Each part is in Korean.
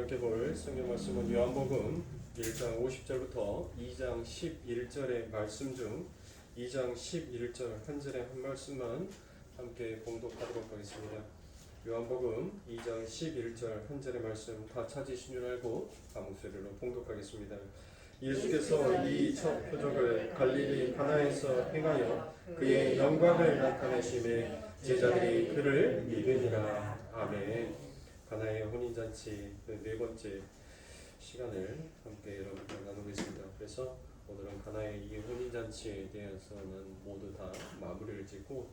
함께 볼 성경 말씀은 요한복음 1장 50절부터 2장 11절의 말씀 중 2장 11절 한 절의 한 말씀만 함께 봉독하도록 하겠습니다. 요한복음 2장 11절 한 절의 말씀 다 찾으신 줄 알고 한목소리로 봉독하겠습니다. 예수께서 이 첫 표적을 갈릴리 가나에서 행하여 그의 영광을 나타내심에 제자들이 그를 믿으니라. 아멘. 가나의 혼인잔치 네 번째 시간을 함께 여러분과 나누고 있습니다. 그래서 오늘은 가나의 이 혼인잔치에 대해서는 모두 다 마무리를 짓고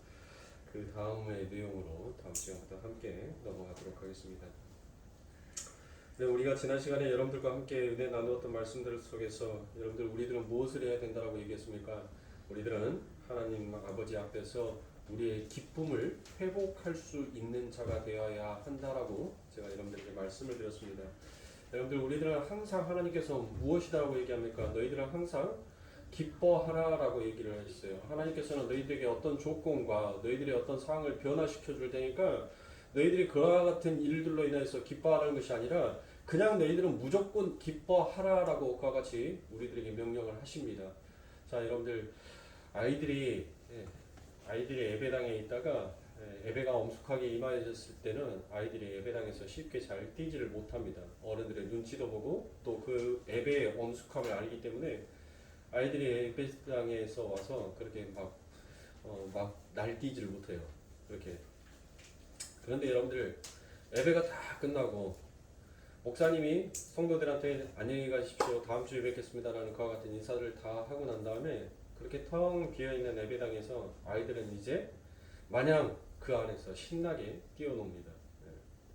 그 다음의 내용으로 다음 시간부터 함께 넘어가도록 하겠습니다. 네, 우리가 지난 시간에 여러분들과 함께 은혜 나누었던 말씀들 속에서 여러분들 우리들은 무엇을 해야 된다고 얘기했습니까? 우리들은 하나님 아버지 앞에서 우리의 기쁨을 회복할 수 있는 자가 되어야 한다라고 제가 여러분들에게 말씀을 드렸습니다. 여러분들 우리들은 항상 하나님께서 무엇이라고 얘기합니까? 너희들은 항상 기뻐하라라고 얘기를 했어요. 하나님께서는 너희들에게 어떤 조건과 너희들의 어떤 상황을 변화시켜 줄 테니까 너희들이 그와 같은 일들로 인해서 기뻐하라는 것이 아니라 그냥 너희들은 무조건 기뻐하라라고 그와 같이 우리들에게 명령을 하십니다. 자, 여러분들 아이들이 예배당에 있다가 예배가 엄숙하게 임하였을 때는 아이들이 예배당에서 쉽게 잘 뛰지를 못합니다. 어른들의 눈치도 보고 또 그 예배의 엄숙함을 알기 때문에 아이들이 예배당에서 와서 그렇게 막 날뛰지를 못해요. 그렇게. 그런데 여러분들 예배가 다 끝나고 목사님이 성도들한테 안녕히 가십시오. 다음 주에 뵙겠습니다라는 그와 같은 인사를 다 하고 난 다음에 그렇게 텅 비어있는 예배당에서 아이들은 이제 마냥 그 안에서 신나게 뛰어놉니다.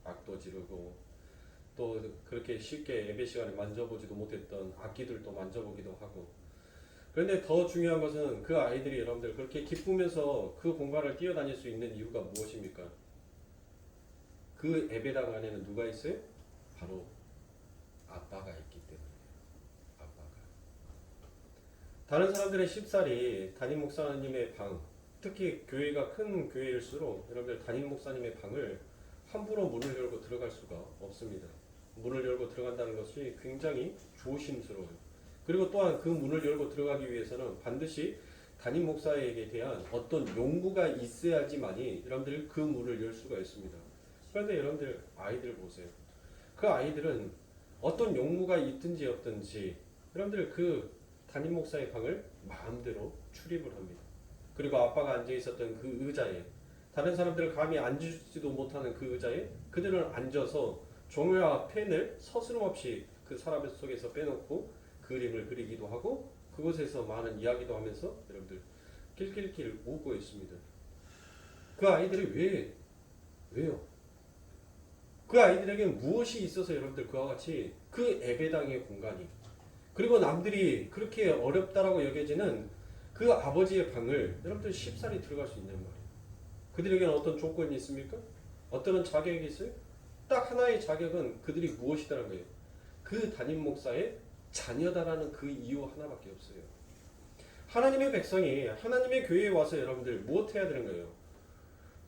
악도 지르고 또 그렇게 쉽게 예배 시간에 만져보지도 못했던 악기들도 만져보기도 하고. 그런데 더 중요한 것은 그 아이들이 여러분들 그렇게 기쁘면서 그 공간을 뛰어다닐 수 있는 이유가 무엇입니까? 그 예배당 안에는 누가 있어요? 바로 아빠가 있기 때문에. 아빠가. 다른 사람들의 쉽사리 담임 목사님의 방, 특히 교회가 큰 교회일수록 여러분들 담임 목사님의 방을 함부로 문을 열고 들어갈 수가 없습니다. 문을 열고 들어간다는 것이 굉장히 조심스러워요. 그리고 또한 그 문을 열고 들어가기 위해서는 반드시 담임 목사에게 대한 어떤 용무가 있어야지만이 여러분들 그 문을 열 수가 있습니다. 그런데 여러분들 아이들 보세요. 그 아이들은 어떤 용무가 있든지 없든지 여러분들 그 담임 목사의 방을 마음대로 출입을 합니다. 그리고 아빠가 앉아 있었던 그 의자에 다른 사람들을 감히 앉지도 못하는 그 의자에 그들은 앉아서 종이와 펜을 서스름없이 그 사람 속에서 빼놓고 그림을 그리기도 하고 그곳에서 많은 이야기도 하면서 여러분들 낄낄낄 웃고 있습니다. 그 아이들이 왜요? 그 아이들에게 무엇이 있어서 여러분들 그와 같이 그 예배당의 공간이 그리고 남들이 그렇게 어렵다라고 여겨지는 그 아버지의 방을 여러분들 쉽사리 들어갈 수 있는 말이에요. 그들에게는 어떤 조건이 있습니까? 어떤 자격이 있어요? 딱 하나의 자격은 그들이 무엇이다라는 거예요. 그 담임 목사의 자녀다라는 그 이유 하나밖에 없어요. 하나님의 백성이 하나님의 교회에 와서 여러분들 무엇 해야 되는 거예요?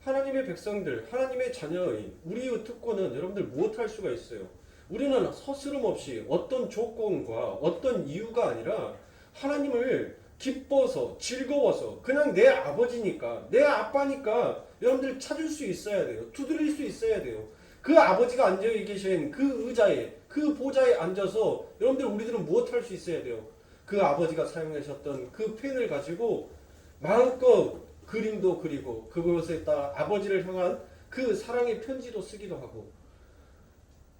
하나님의 백성들, 하나님의 자녀인 우리의 특권은 여러분들 무엇 할 수가 있어요? 우리는 서스름 없이 어떤 조건과 어떤 이유가 아니라 하나님을 기뻐서 즐거워서 그냥 내 아버지니까 내 아빠니까 여러분들 찾을 수 있어야 돼요. 두드릴 수 있어야 돼요. 그 아버지가 앉아 계신 그 의자에 그 보좌에 앉아서 여러분들 우리들은 무엇 할 수 있어야 돼요? 그 아버지가 사용하셨던 그 펜을 가지고 마음껏 그림도 그리고 그것에 따라 아버지를 향한 그 사랑의 편지도 쓰기도 하고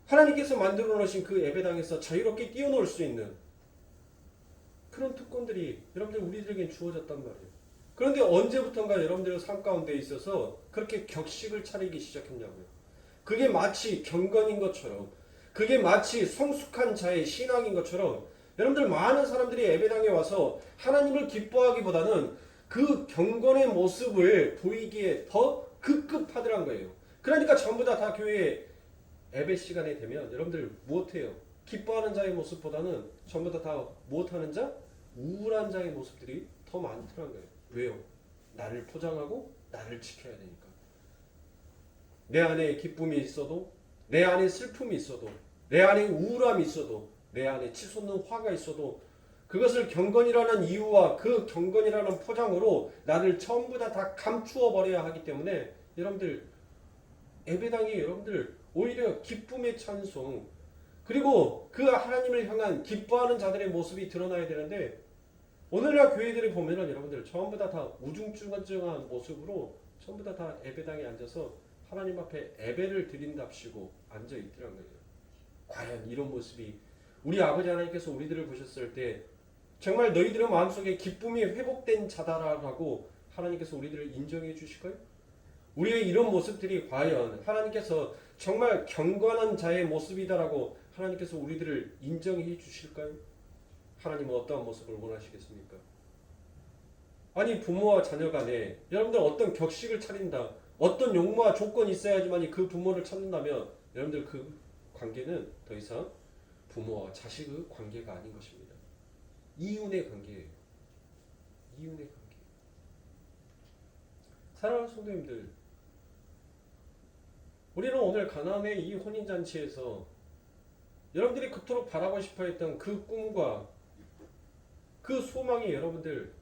하나님께서 만들어 놓으신 그 예배당에서 자유롭게 뛰어놀 수 있는 그런 특권들이 여러분들 우리들에게 주어졌단 말이에요. 그런데 언제부턴가 여러분들의 삶 가운데 있어서 그렇게 격식을 차리기 시작했냐고요. 그게 마치 경건인 것처럼 그게 마치 성숙한 자의 신앙인 것처럼 여러분들 많은 사람들이 예배당에 와서 하나님을 기뻐하기보다는 그 경건의 모습을 보이기에 더 급급하더란 거예요. 그러니까 전부 다 교회에 예배 시간이 되면 여러분들 무엇해요? 기뻐하는 자의 모습보다는 전부 다 무엇하는 자? 우울한 자의 모습들이 더 많더란 거예요. 왜요? 나를 포장하고 나를 지켜야 되니까. 내 안에 기쁨이 있어도 내 안에 슬픔이 있어도 내 안에 우울함이 있어도, 내 안에 치솟는 화가 있어도 그것을 경건이라는 이유와 그 경건이라는 포장으로 나를 전부 다 감추어 버려야 하기 때문에 여러분들 예배당이 여러분들 오히려 기쁨의 찬송, 그리고 그 하나님을 향한 기뻐하는 자들의 모습이 드러나야 되는데 오늘날 교회들을 보면은 여러분들 전부 다 우중충한 모습으로 전부 다 예배당에 앉아서 하나님 앞에 예배를 드린답시고 앉아 있더란 거예요. 과연 이런 모습이 우리 아버지 하나님께서 우리들을 보셨을 때 정말 너희들의 마음속에 기쁨이 회복된 자다라고 하나님께서 우리들을 인정해 주실까요? 우리의 이런 모습들이 과연 하나님께서 정말 경건한 자의 모습이다라고 하나님께서 우리들을 인정해 주실까요? 하나님은 어떠한 모습을 원하시겠습니까? 아니 부모와 자녀 간에 여러분들 어떤 격식을 차린다, 어떤 용무와 조건이 있어야지만 그 부모를 찾는다면 여러분들 그 관계는 더 이상 부모와 자식의 관계가 아닌 것입니다. 이윤의 관계예요. 이윤의 관계. 사랑하는 성도님들, 우리는 오늘 가나안의 이 혼인잔치에서 여러분들이 그토록 바라고 싶어했던 그 꿈과 그 소망이 여러분들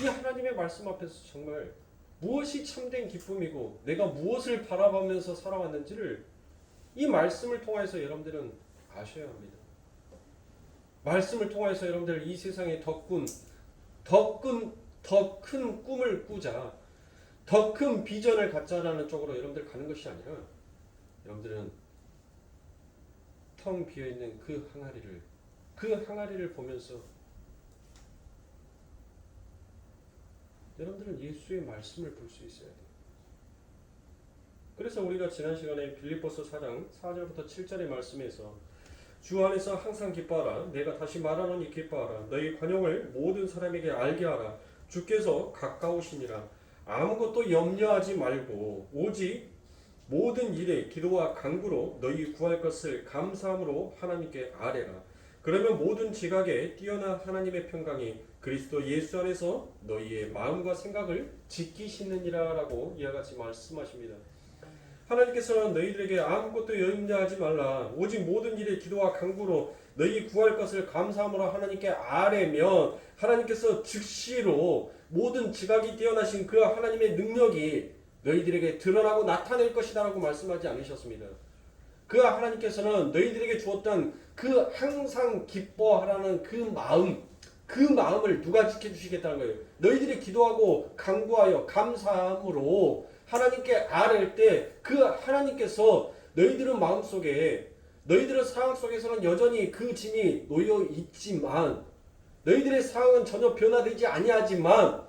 이 하나님의 말씀 앞에서 정말 무엇이 참된 기쁨이고 내가 무엇을 바라보면서 살아왔는지를 이 말씀을 통해서 여러분들은 아셔야 합니다. 말씀을 통해서 여러분들 이 세상에 더 큰 꿈을 꾸자, 더 큰 비전을 갖자라는 쪽으로 여러분들 가는 것이 아니라 여러분들은 텅 비어있는 그 항아리를 보면서 여러분들은 예수의 말씀을 볼 수 있어야 돼요. 그래서 우리가 지난 시간에 빌립보서 4장 4절부터 7절의 말씀에서 주 안에서 항상 기뻐하라. 내가 다시 말하노니 기뻐하라. 너희 관용을 모든 사람에게 알게 하라. 주께서 가까우시니라. 아무것도 염려하지 말고 오직 모든 일에 기도와 간구로 너희 구할 것을 감사함으로 하나님께 아뢰라. 그러면 모든 지각에 뛰어난 하나님의 평강이 그리스도 예수 안에서 너희의 마음과 생각을 지키시느니라 라고 이와 같이 말씀하십니다. 하나님께서는 너희들에게 아무것도 염려하지 말라. 오직 모든 일에 기도와 간구로 너희 구할 것을 감사함으로 하나님께 아뢰면 하나님께서 즉시로 모든 지각이 뛰어나신 그 하나님의 능력이 너희들에게 드러나고 나타낼 것이다 라고 말씀하지 않으셨습니다. 그 하나님께서는 너희들에게 주었던 그 항상 기뻐하라는 그 마음을 누가 지켜주시겠다는 거예요. 너희들이 기도하고 간구하여 감사함으로 하나님께 아뢰일 때 그 하나님께서 너희들의 마음속에, 너희들의 상황 속에서는 여전히 그 짐이 놓여 있지만 너희들의 상황은 전혀 변화되지 아니하지만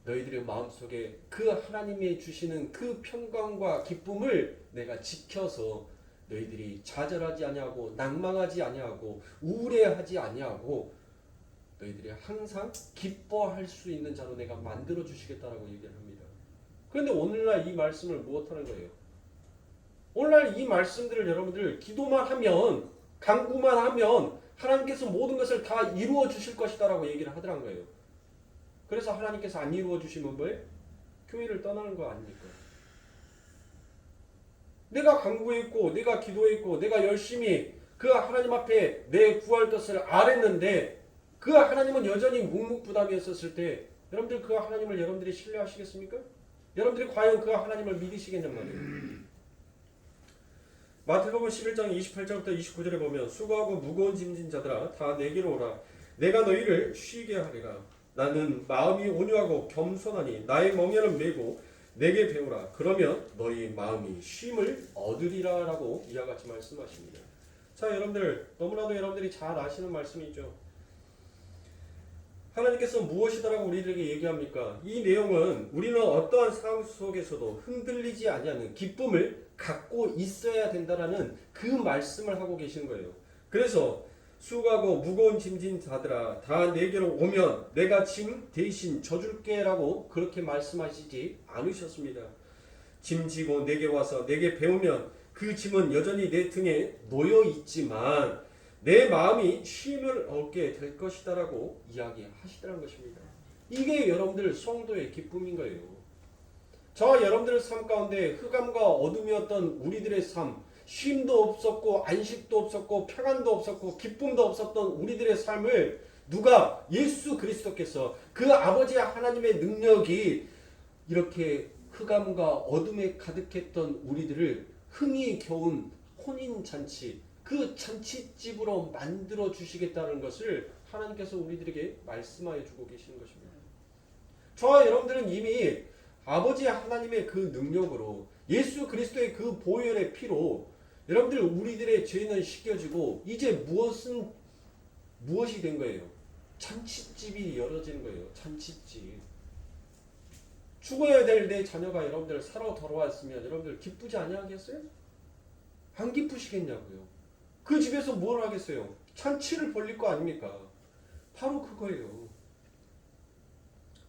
너희들의 마음속에 그 하나님이 주시는 그 평강과 기쁨을 내가 지켜서 너희들이 좌절하지 아니하고 낭망하지 아니하고 우울해하지 아니하고 너희들이 항상 기뻐할 수 있는 자로 내가 만들어 주시겠다라고 얘기를 합니다. 그런데 오늘날 이 말씀을 무엇하는 거예요? 오늘날 이 말씀들을 여러분들 기도만 하면, 간구만 하면 하나님께서 모든 것을 다 이루어 주실 것이다라고 얘기를 하더란 거예요. 그래서 하나님께서 안 이루어 주시면 뭐예요? 교회를 떠나는 거 아닙니까? 내가 간구했고 내가 기도했고 내가 열심히 그 하나님 앞에 내 구할 것을 아뢰는데 그 하나님은 여전히 묵묵부답이었을 때 여러분들 그 하나님을 여러분들이 신뢰하시겠습니까? 여러분들이 과연 그 하나님을 믿으시겠냔 말이에요. 마태복음 11장 28절부터 29절에 보면 수고하고 무거운 짐진 자들아 다 내게로 오라. 내가 너희를 쉬게 하리라. 나는 마음이 온유하고 겸손하니 나의 멍에는 메고 내게 배우라. 그러면 너희 마음이 쉼을 얻으리라 라고 이와 같이 말씀하십니다. 자, 여러분들 너무나도 여러분들이 잘 아시는 말씀이죠. 하나님께서 무엇이다라고 우리들에게 얘기합니까? 이 내용은 우리는 어떠한 상황 속에서도 흔들리지 아니하는 기쁨을 갖고 있어야 된다라는 그 말씀을 하고 계신 거예요. 그래서 수고하고 무거운 짐진 자들아 다 내게로 오면 내가 짐 대신 져줄게 라고 그렇게 말씀하시지 않으셨습니다. 짐 지고 내게 와서 내게 배우면 그 짐은 여전히 내 등에 놓여 있지만 내 마음이 쉼을 얻게 될 것이다 라고 이야기하시더라는 것입니다. 이게 여러분들 성도의 기쁨인 거예요. 저와 여러분들의 삶 가운데 흑암과 어둠이었던 우리들의 삶, 쉼도 없었고 안식도 없었고 평안도 없었고 기쁨도 없었던 우리들의 삶을 누가 예수 그리스도께서 그 아버지 하나님의 능력이 이렇게 흑암과 어둠에 가득했던 우리들을 흥이 겨운 혼인잔치 그 잔치집으로 만들어 주시겠다는 것을 하나님께서 우리들에게 말씀하여 주고 계시는 것입니다. 저와 여러분들은 이미 아버지 하나님의 그 능력으로 예수 그리스도의 그 보혈의 피로 여러분들 우리들의 죄는 씻겨지고 이제 무엇이 된 거예요? 잔치집이 열어지는 거예요. 잔치집. 죽어야 될 내 자녀가 여러분들 살아 돌아왔으면 여러분들 기쁘지 아니하겠어요? 안 기쁘시겠냐고요. 그 집에서 뭘 하겠어요? 잔치를 벌릴 거 아닙니까? 바로 그거예요.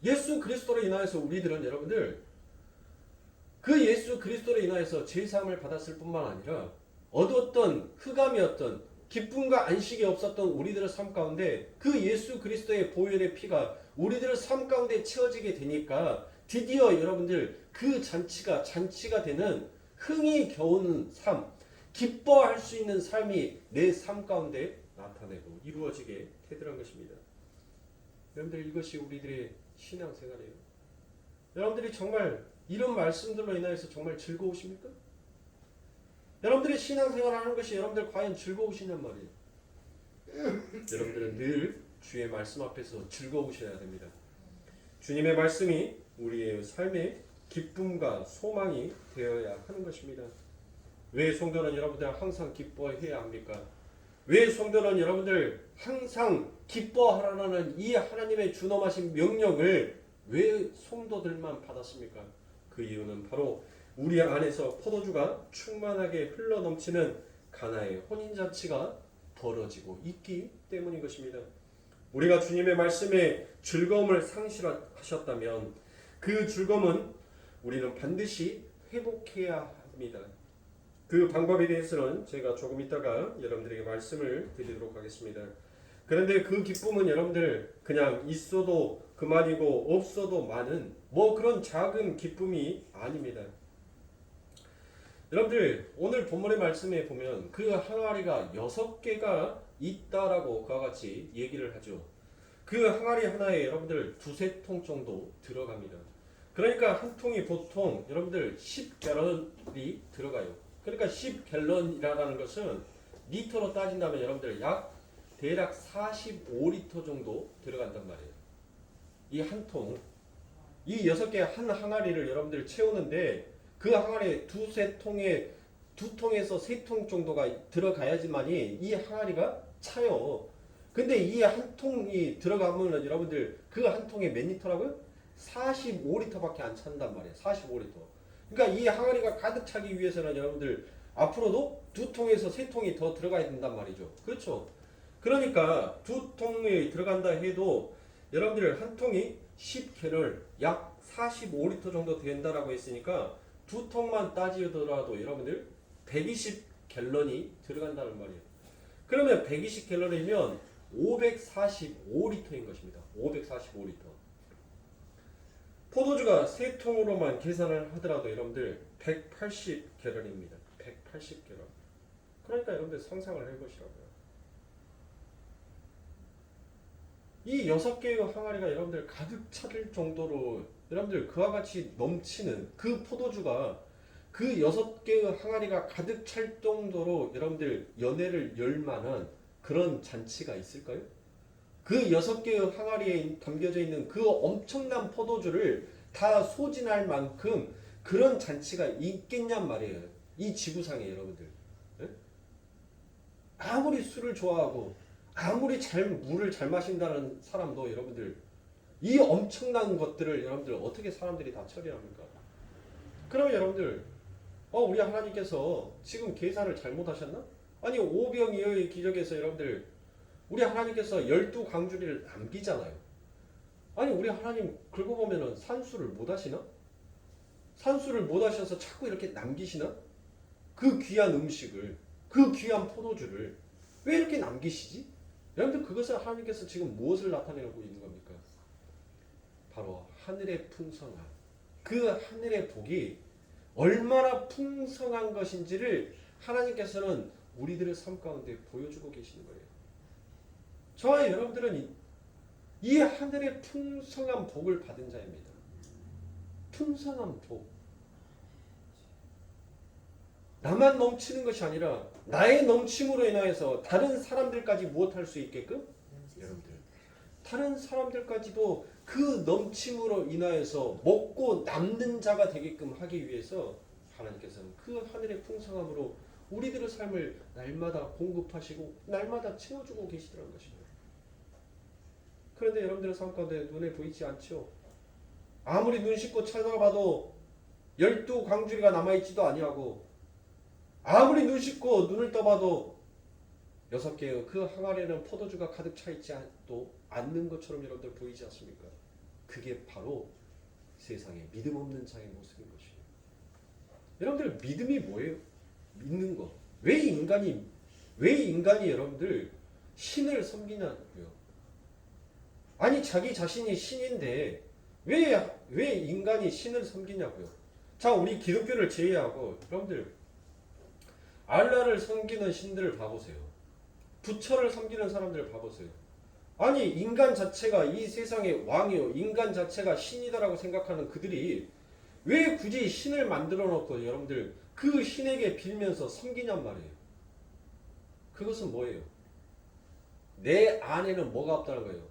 예수 그리스도로 인하여서 우리들은 여러분들 그 예수 그리스도로 인하여서 죄사함을 받았을 뿐만 아니라 얻었던 흑암이었던 기쁨과 안식이 없었던 우리들의 삶 가운데 그 예수 그리스도의 보혈의 피가 우리들의 삶 가운데 채워지게 되니까 드디어 여러분들 그 잔치가 되는 흥이 겨우는 삶, 기뻐할 수 있는 삶이 내 삶 가운데 나타내고 이루어지게 되더란 것입니다. 여러분들 이것이 우리들의 신앙생활이에요. 여러분들이 정말 이런 말씀들로 인하여서 정말 즐거우십니까? 여러분들이 신앙생활 하는 것이 여러분들 과연 즐거우시냔 말이에요. 여러분들은 늘 주의 말씀 앞에서 즐거우셔야 됩니다. 주님의 말씀이 우리의 삶의 기쁨과 소망이 되어야 하는 것입니다. 왜 성도는 여러분들 항상 기뻐해야 합니까? 왜 성도는 여러분들 항상 기뻐하라는 이 하나님의 준엄하신 명령을 왜 성도들만 받았습니까? 그 이유는 바로 우리 안에서 포도주가 충만하게 흘러넘치는 가나의 혼인잔치가 벌어지고 있기 때문인 것입니다. 우리가 주님의 말씀에 즐거움을 상실하셨다면 그 즐거움은 우리는 반드시 회복해야 합니다. 그 방법에 대해서는 제가 조금 있다가 여러분들에게 말씀을 드리도록 하겠습니다. 그런데 그 기쁨은 여러분들 그냥 있어도 그만이고 없어도 많은 그런 작은 기쁨이 아닙니다. 여러분들 오늘 본문의 말씀에 보면 그 항아리가 6개가 있다라고 그와 같이 얘기를 하죠. 그 항아리 하나에 여러분들 2-3통 정도 들어갑니다. 그러니까 한 통이 보통 여러분들 10갤런이 들어가요. 그러니까 10갤런이라는 것은 리터로 따진다면 여러분들 대략 45리터 정도 들어간단 말이에요. 이 한 통, 이 6개 한 항아리를 여러분들 채우는데 그 항아리에 2-3통에 2통에서 3통 정도가 들어가야지만이 이 항아리가 차요. 근데 이 한 통이 들어가면 여러분들 그 한 통에 몇 리터라고요? 45리터밖에 안 찬단 말이에요. 45리터. 그러니까 이 항아리가 가득 차기 위해서는 여러분들 앞으로도 2통에서 3통이 더 들어가야 된단 말이죠. 그렇죠? 그러니까 2통이 들어간다 해도 여러분들 한 통이 10갤럴 약 45리터 정도 된다라고 했으니까 2통만 따지더라도 여러분들 120갤런이 들어간다는 말이에요. 그러면 120갤런이면 545리터인 것입니다. 545리터. 포도주가 3통으로만 계산을 하더라도 여러분들 180갤런입니다. 180갤런. 그러니까 여러분들 상상을 해보시라고요. 이 6개의 항아리가 여러분들 가득 찰 정도로 여러분들 그와 같이 넘치는 그 포도주가 그 6개의 항아리가 가득 찰 정도로 여러분들 연회를 열 만한 그런 잔치가 있을까요? 그 6개의 항아리에 담겨져 있는 그 엄청난 포도주를 다 소진할 만큼 그런 잔치가 있겠냔 말이에요. 이 지구상에 여러분들. 네? 아무리 술을 좋아하고 아무리 물을 잘 마신다는 사람도 여러분들 이 엄청난 것들을 여러분들 어떻게 사람들이 다 처리합니까? 그러면 여러분들 우리 하나님께서 지금 계산을 잘못하셨나? 아니 오병이어의 기적에서 여러분들 우리 하나님께서 12광주리를 남기잖아요. 아니 우리 하나님 긁고 보면은 산수를 못 하시나? 산수를 못 하셔서 자꾸 이렇게 남기시나? 그 귀한 음식을, 그 귀한 포도주를 왜 이렇게 남기시지? 여러분들 그것을 하나님께서 지금 무엇을 나타내고 있는 겁니까? 바로 하늘의 풍성함. 그 하늘의 복이 얼마나 풍성한 것인지를 하나님께서는 우리들의 삶 가운데 보여주고 계시는 거예요. 저와 여러분들은 이 하늘의 풍성한 복을 받은 자입니다. 풍성한 복. 나만 넘치는 것이 아니라 나의 넘침으로 인하여서 다른 사람들까지 무엇할 수 있게끔 여러분들 다른 사람들까지도 그 넘침으로 인하여서 먹고 남는 자가 되게끔 하기 위해서 하나님께서는 그 하늘의 풍성함으로 우리들의 삶을 날마다 공급하시고 날마다 채워주고 계시더라는 것입니다. 그런데 여러분들의 삶 가운데 눈에 보이지 않죠. 아무리 눈 씻고 찾아봐도 12광주리가 남아있지도 아니하고 아무리 눈 씻고 눈을 떠봐도 6개의 그 항아리에는 포도주가 가득 차있지 않는 것처럼 여러분들 보이지 않습니까? 그게 바로 세상에 믿음 없는 자의 모습인 것이에요. 여러분들 믿음이 뭐예요? 믿는 거. 왜 인간이 여러분들 신을 섬기냐고요? 아니 자기 자신이 신인데 왜 인간이 신을 섬기냐고요? 자, 우리 기독교를 제외하고 여러분들 알라를 섬기는 신들을 봐보세요. 부처를 섬기는 사람들을 봐보세요. 아니 인간 자체가 이 세상의 왕이요, 인간 자체가 신이다라고 생각하는 그들이 왜 굳이 신을 만들어 놓고 여러분들 그 신에게 빌면서 섬기냔 말이에요. 그것은 뭐예요? 내 안에는 뭐가 없다는 거예요.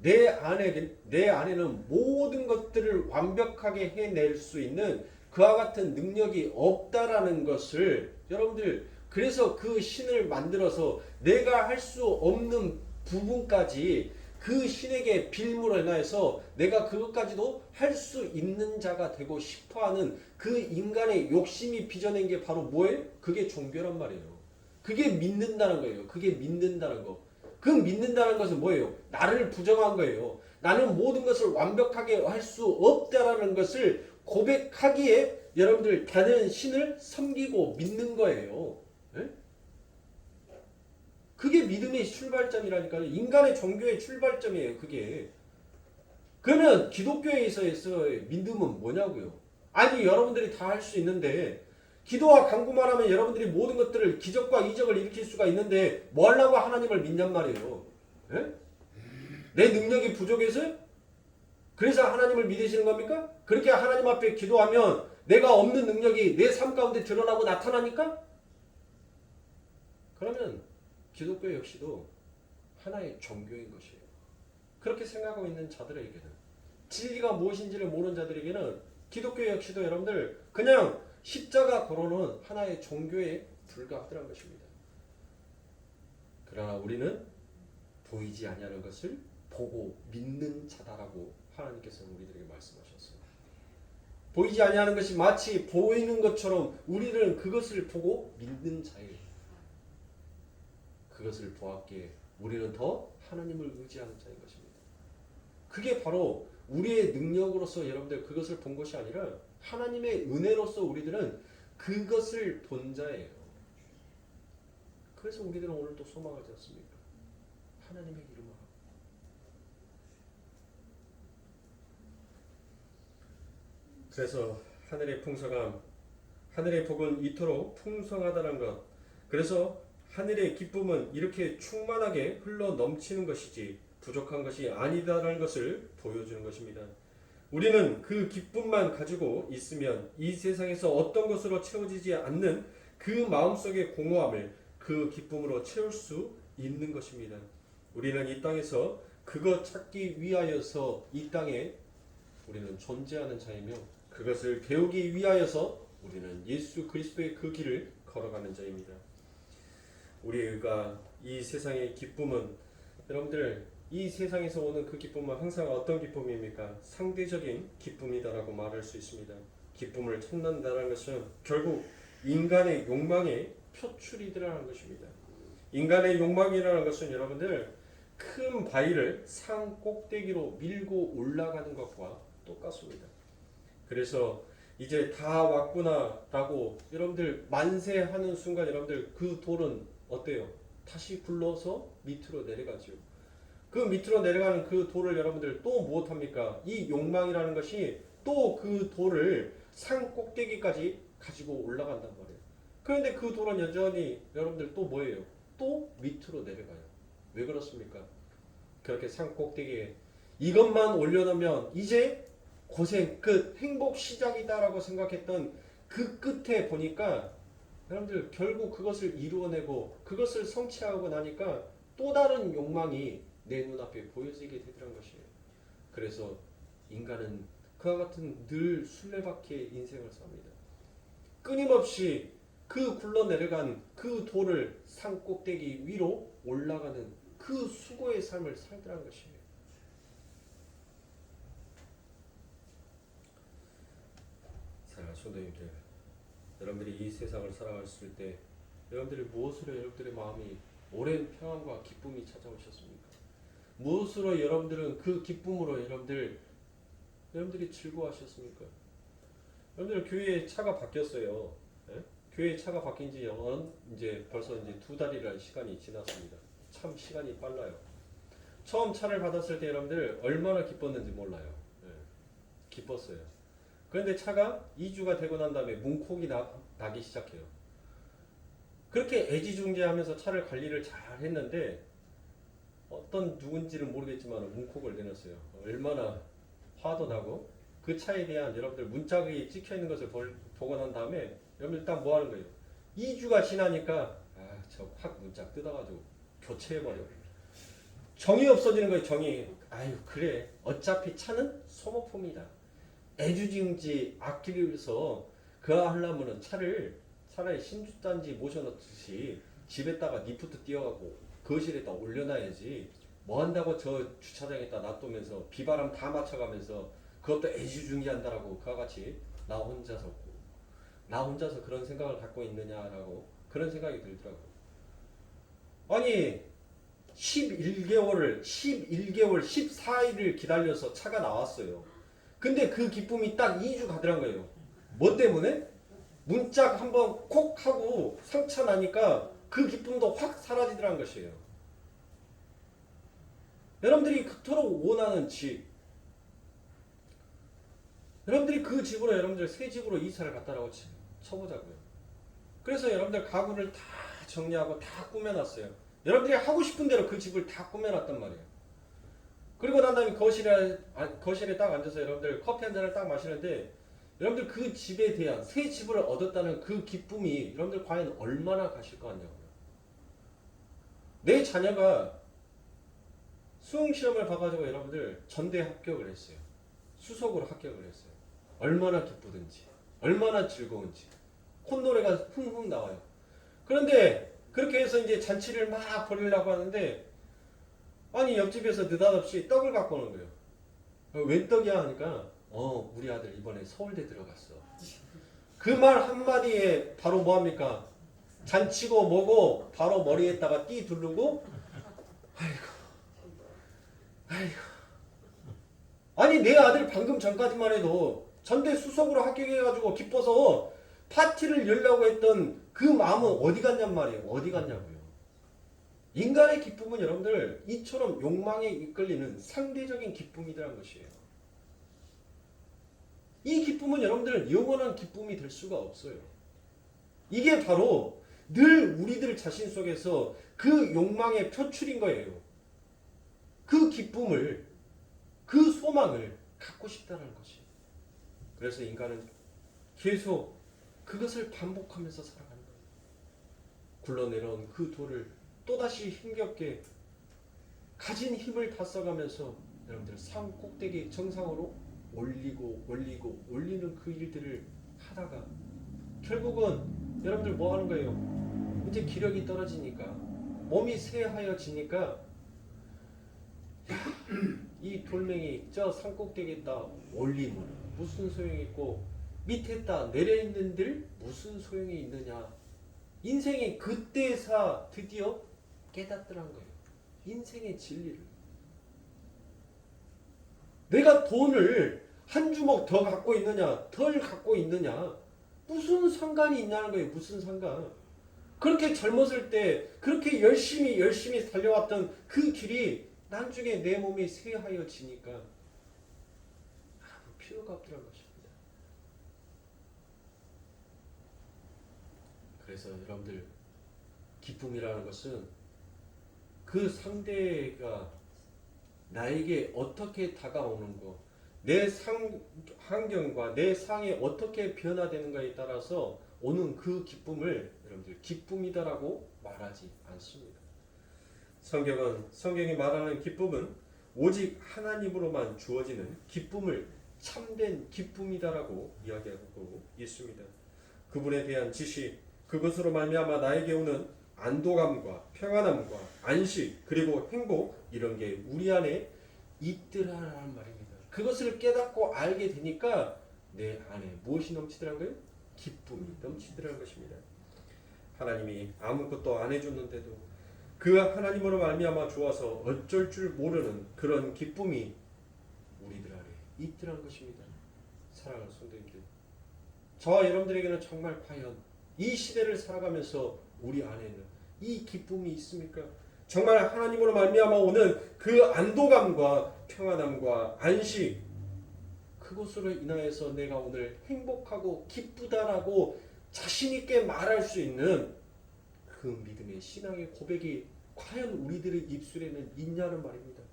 내 안에는 모든 것들을 완벽하게 해낼 수 있는 그와 같은 능력이 없다라는 것을 여러분들, 그래서 그 신을 만들어서 내가 할 수 없는 부분까지 그 신에게 빌므로 인하여서 내가 그것까지도 할 수 있는 자가 되고 싶어하는 그 인간의 욕심이 빚어낸 게 바로 뭐예요? 그게 종교란 말이에요. 그게 믿는다는 거예요. 그게 믿는다는 거. 그 믿는다는 것은 뭐예요? 나를 부정한 거예요. 나는 모든 것을 완벽하게 할 수 없다라는 것을 고백하기에 여러분들 다른 신을 섬기고 믿는 거예요. 네? 그게 믿음의 출발점이라니까요. 인간의 종교의 출발점이에요. 그게. 그러면 기독교에 있어서의 믿음은 뭐냐고요? 아니 여러분들이 다 할 수 있는데 기도와 간구만 하면 여러분들이 모든 것들을 기적과 이적을 일으킬 수가 있는데 뭐 하려고 하나님을 믿냔 말이에요. 네? 내 능력이 부족해서? 그래서 하나님을 믿으시는 겁니까? 그렇게 하나님 앞에 기도하면 내가 없는 능력이 내 삶 가운데 드러나고 나타나니까? 그러면 기독교 역시도 하나의 종교인 것이에요. 그렇게 생각하고 있는 자들에게는, 진리가 무엇인지를 모르는 자들에게는 기독교 역시도 여러분들 그냥 십자가 걸어놓은 하나의 종교에 불과하더란 것입니다. 그러나 우리는 보이지 아니하는 것을 보고 믿는 자다라고 하나님께서는 우리들에게 말씀하셨어요. 보이지 아니하는 것이 마치 보이는 것처럼 우리는 그것을 보고 믿는 자예요. 그것을 보았기에 우리는 더 하나님을 의지하는 자인 것입니다. 그게 바로 우리의 능력으로서 여러분들 그것을 본 것이 아니라 하나님의 은혜로서 우리들은 그것을 본 자예요. 그래서 우리들은 오늘 또 소망하지 않습니까? 하나님의 이름으로. 그래서 하늘의 풍성함, 하늘의 복은 이토록 풍성하다는 것, 그래서 하늘의 기쁨은 이렇게 충만하게 흘러 넘치는 것이지 부족한 것이 아니다라는 것을 보여주는 것입니다. 우리는 그 기쁨만 가지고 있으면 이 세상에서 어떤 것으로 채워지지 않는 그 마음속의 공허함을 그 기쁨으로 채울 수 있는 것입니다. 우리는 이 땅에서 그것 찾기 위하여서 이 땅에 우리는 존재하는 자이며 그것을 배우기 위하여서 우리는 예수 그리스도의 그 길을 걸어가는 자입니다. 우리가 이 세상의 기쁨은, 여러분들 이 세상에서 오는 그 기쁨은 항상 어떤 기쁨입니까? 상대적인 기쁨이다라고 말할 수 있습니다. 기쁨을 찾는다는 것은 결국 인간의 욕망의 표출이라는 것입니다. 인간의 욕망이라는 것은 여러분들 큰 바위를 산 꼭대기로 밀고 올라가는 것과 똑같습니다. 그래서 이제 다 왔구나 라고 여러분들 만세하는 순간 여러분들 그 돌은 어때요? 다시 굴러서 밑으로 내려가죠. 그 밑으로 내려가는 그 돌을 여러분들 또 무엇합니까? 이 욕망이라는 것이 또 그 돌을 산 꼭대기까지 가지고 올라간단 말이에요. 그런데 그 돌은 여전히 여러분들 또 뭐예요? 또 밑으로 내려가요. 왜 그렇습니까? 그렇게 산 꼭대기에 이것만 올려놓으면 이제 고생 끝, 행복 시작이다라고 생각했던 그 끝에 보니까 여러분들 결국 그것을 이루어내고 그것을 성취하고 나니까 또 다른 욕망이 내 눈앞에 보여지게 되더란 것이에요. 그래서 인간은 그와 같은 늘 술래바퀴의 인생을 삽니다. 끊임없이 그 굴러내려간 그 돌을 산 꼭대기 위로 올라가는 그 수고의 삶을 살더란 것이에요. 사랑하는 성도님들, 여러분들이 이 세상을 살아갔을 때 여러분들이 무엇으로 여러분들의 마음이 오랜 평안과 기쁨이 찾아오셨습니까? 무엇으로 여러분들은 그 기쁨으로 여러분들이 즐거워하셨습니까? 여러분들 교회에 차가 바뀌었어요. 예? 교회에 차가 바뀐 지 이제 벌써 이제 2달이라는 시간이 지났습니다. 참 시간이 빨라요. 처음 차를 받았을 때 여러분들 얼마나 기뻤는지 몰라요. 예. 기뻤어요. 그런데 차가 2주가 되고 난 다음에 문콕이 나기 시작해요. 그렇게 애지중지하면서 차를 관리를 잘 했는데 어떤 누군지는 모르겠지만 문콕을 내놨어요. 얼마나 화도 나고 그 차에 대한 여러분들 문짝이 찍혀 있는 것을 보고 난 다음에 여러분들 딱 뭐 하는 거예요? 2주가 지나니까 저 확 문짝 뜯어가지고 교체해버려. 정이 없어지는 거예요. 정이. 아유 그래 어차피 차는 소모품이다. 애지중지 아끼기 위해서 그거 하려면은 차를 차라리 신주단지 모셔놓듯이 집에다가 리프트 띄워갖고 거실에다 올려놔야지 뭐 한다고 저 주차장에다 놔두면서 비바람 다 맞춰가면서 그것도 애지중지한다라고 그와 같이 나 혼자서 그런 생각을 갖고 있느냐라고 그런 생각이 들더라고요. 아니 11개월 14일을 기다려서 차가 나왔어요. 근데 그 기쁨이 딱 2주 가더란 거예요. 뭐 때문에? 문짝 한번 콕 하고 상처 나니까 그 기쁨도 확 사라지더란 것이에요. 여러분들이 그토록 원하는 집, 여러분들이 그 집으로 여러분들 새 집으로 이사를 갔다라고 쳐보자고요. 그래서 여러분들 가구를 다 정리하고 다 꾸며놨어요. 여러분들이 하고 싶은 대로 그 집을 다 꾸며놨단 말이에요. 그리고 난 다음에 거실에 딱 앉아서 여러분들 커피 한 잔을 딱 마시는데 여러분들 그 집에 대한 새 집을 얻었다는 그 기쁨이 여러분들 과연 얼마나 가실 것 같냐고요. 내 자녀가 수능시험을 봐가지고 여러분들 전대 합격을 했어요. 수석으로 합격을 했어요. 얼마나 기쁘든지 얼마나 즐거운지 콧노래가 흥흥 나와요. 그런데 그렇게 해서 이제 잔치를 막 벌이려고 하는데 아니 옆집에서 느닷없이 떡을 갖고 오는 거예요. 웬 떡이야 하니까 우리 아들 이번에 서울대 들어갔어. 그 말 한마디에 바로 뭐합니까? 잔치고 뭐고 바로 머리에다가 띠 두르고 아이고 아니 내 아들 방금 전까지만 해도 전대 수석으로 합격해가지고 기뻐서 파티를 열려고 했던 그 마음은 어디 갔냔 말이에요. 어디 갔냐고요. 인간의 기쁨은 여러분들 이처럼 욕망에 이끌리는 상대적인 기쁨이라는 것이에요. 이 기쁨은 여러분들 영원한 기쁨이 될 수가 없어요. 이게 바로 늘 우리들 자신 속에서 그 욕망의 표출인 거예요. 그 기쁨을, 그 소망을 갖고 싶다는 것이. 그래서 인간은 계속 그것을 반복하면서 살아가는 거예요. 굴러내려온 그 돌을 또다시 힘겹게 가진 힘을 다 써가면서 여러분들 산 꼭대기 정상으로 올리는 그 일들을 하다가 결국은 여러분들 뭐 하는 거예요? 이제 기력이 떨어지니까 몸이 쇠하여지니까 이 돌멩이 저 산 꼭대기에다 올리면 무슨 소용이 있고 밑에다 내려있는들 무슨 소용이 있느냐. 인생이 그때서 드디어 깨닫더란 거예요. 인생의 진리를. 내가 돈을 한 주먹 더 갖고 있느냐 덜 갖고 있느냐 무슨 상관이 있냐는 거예요. 무슨 상관. 그렇게 젊었을 때 그렇게 열심히 달려왔던 그 길이 나중에 내 몸이 쇠하여지니까 아무 필요가 없더란 것입니다. 그래서 여러분들 기쁨이라는 것은 그 상대가 나에게 어떻게 다가오는 거, 내 환경과 내 상이 어떻게 변화되는가에 따라서 오는 그 기쁨을 여러분들 기쁨이다라고 말하지 않습니다. 성경이 말하는 기쁨은 오직 하나님으로만 주어지는 기쁨을 참된 기쁨이다라고 이야기하고 있습니다. 그분에 대한 지식, 그것으로 말미암아 나에게 오는 안도감과 평안함과 안식 그리고 행복 이런 게 우리 안에 있더라라는 말입니다. 그것을 깨닫고 알게 되니까 내 안에 무엇이 넘치더라는 거예요? 기쁨이 넘치더라는 것입니다. 하나님이 아무것도 안 해줬는데도 그 하나님으로 말미암아 좋아서 어쩔 줄 모르는 그런 기쁨이 우리들 안에 있더라는 것입니다. 사랑하는 성도님들, 저와 여러분들에게는 정말 과연 이 시대를 살아가면서 우리 안에는 이 기쁨이 있습니까? 정말 하나님으로 말미암아 오는 그 안도감과 평안함과 안식, 그것으로 인하여서 내가 오늘 행복하고 기쁘다라고 자신 있게 말할 수 있는 그 믿음의 신앙의 고백이 과연 우리들의 입술에는 있냐는 말입니다.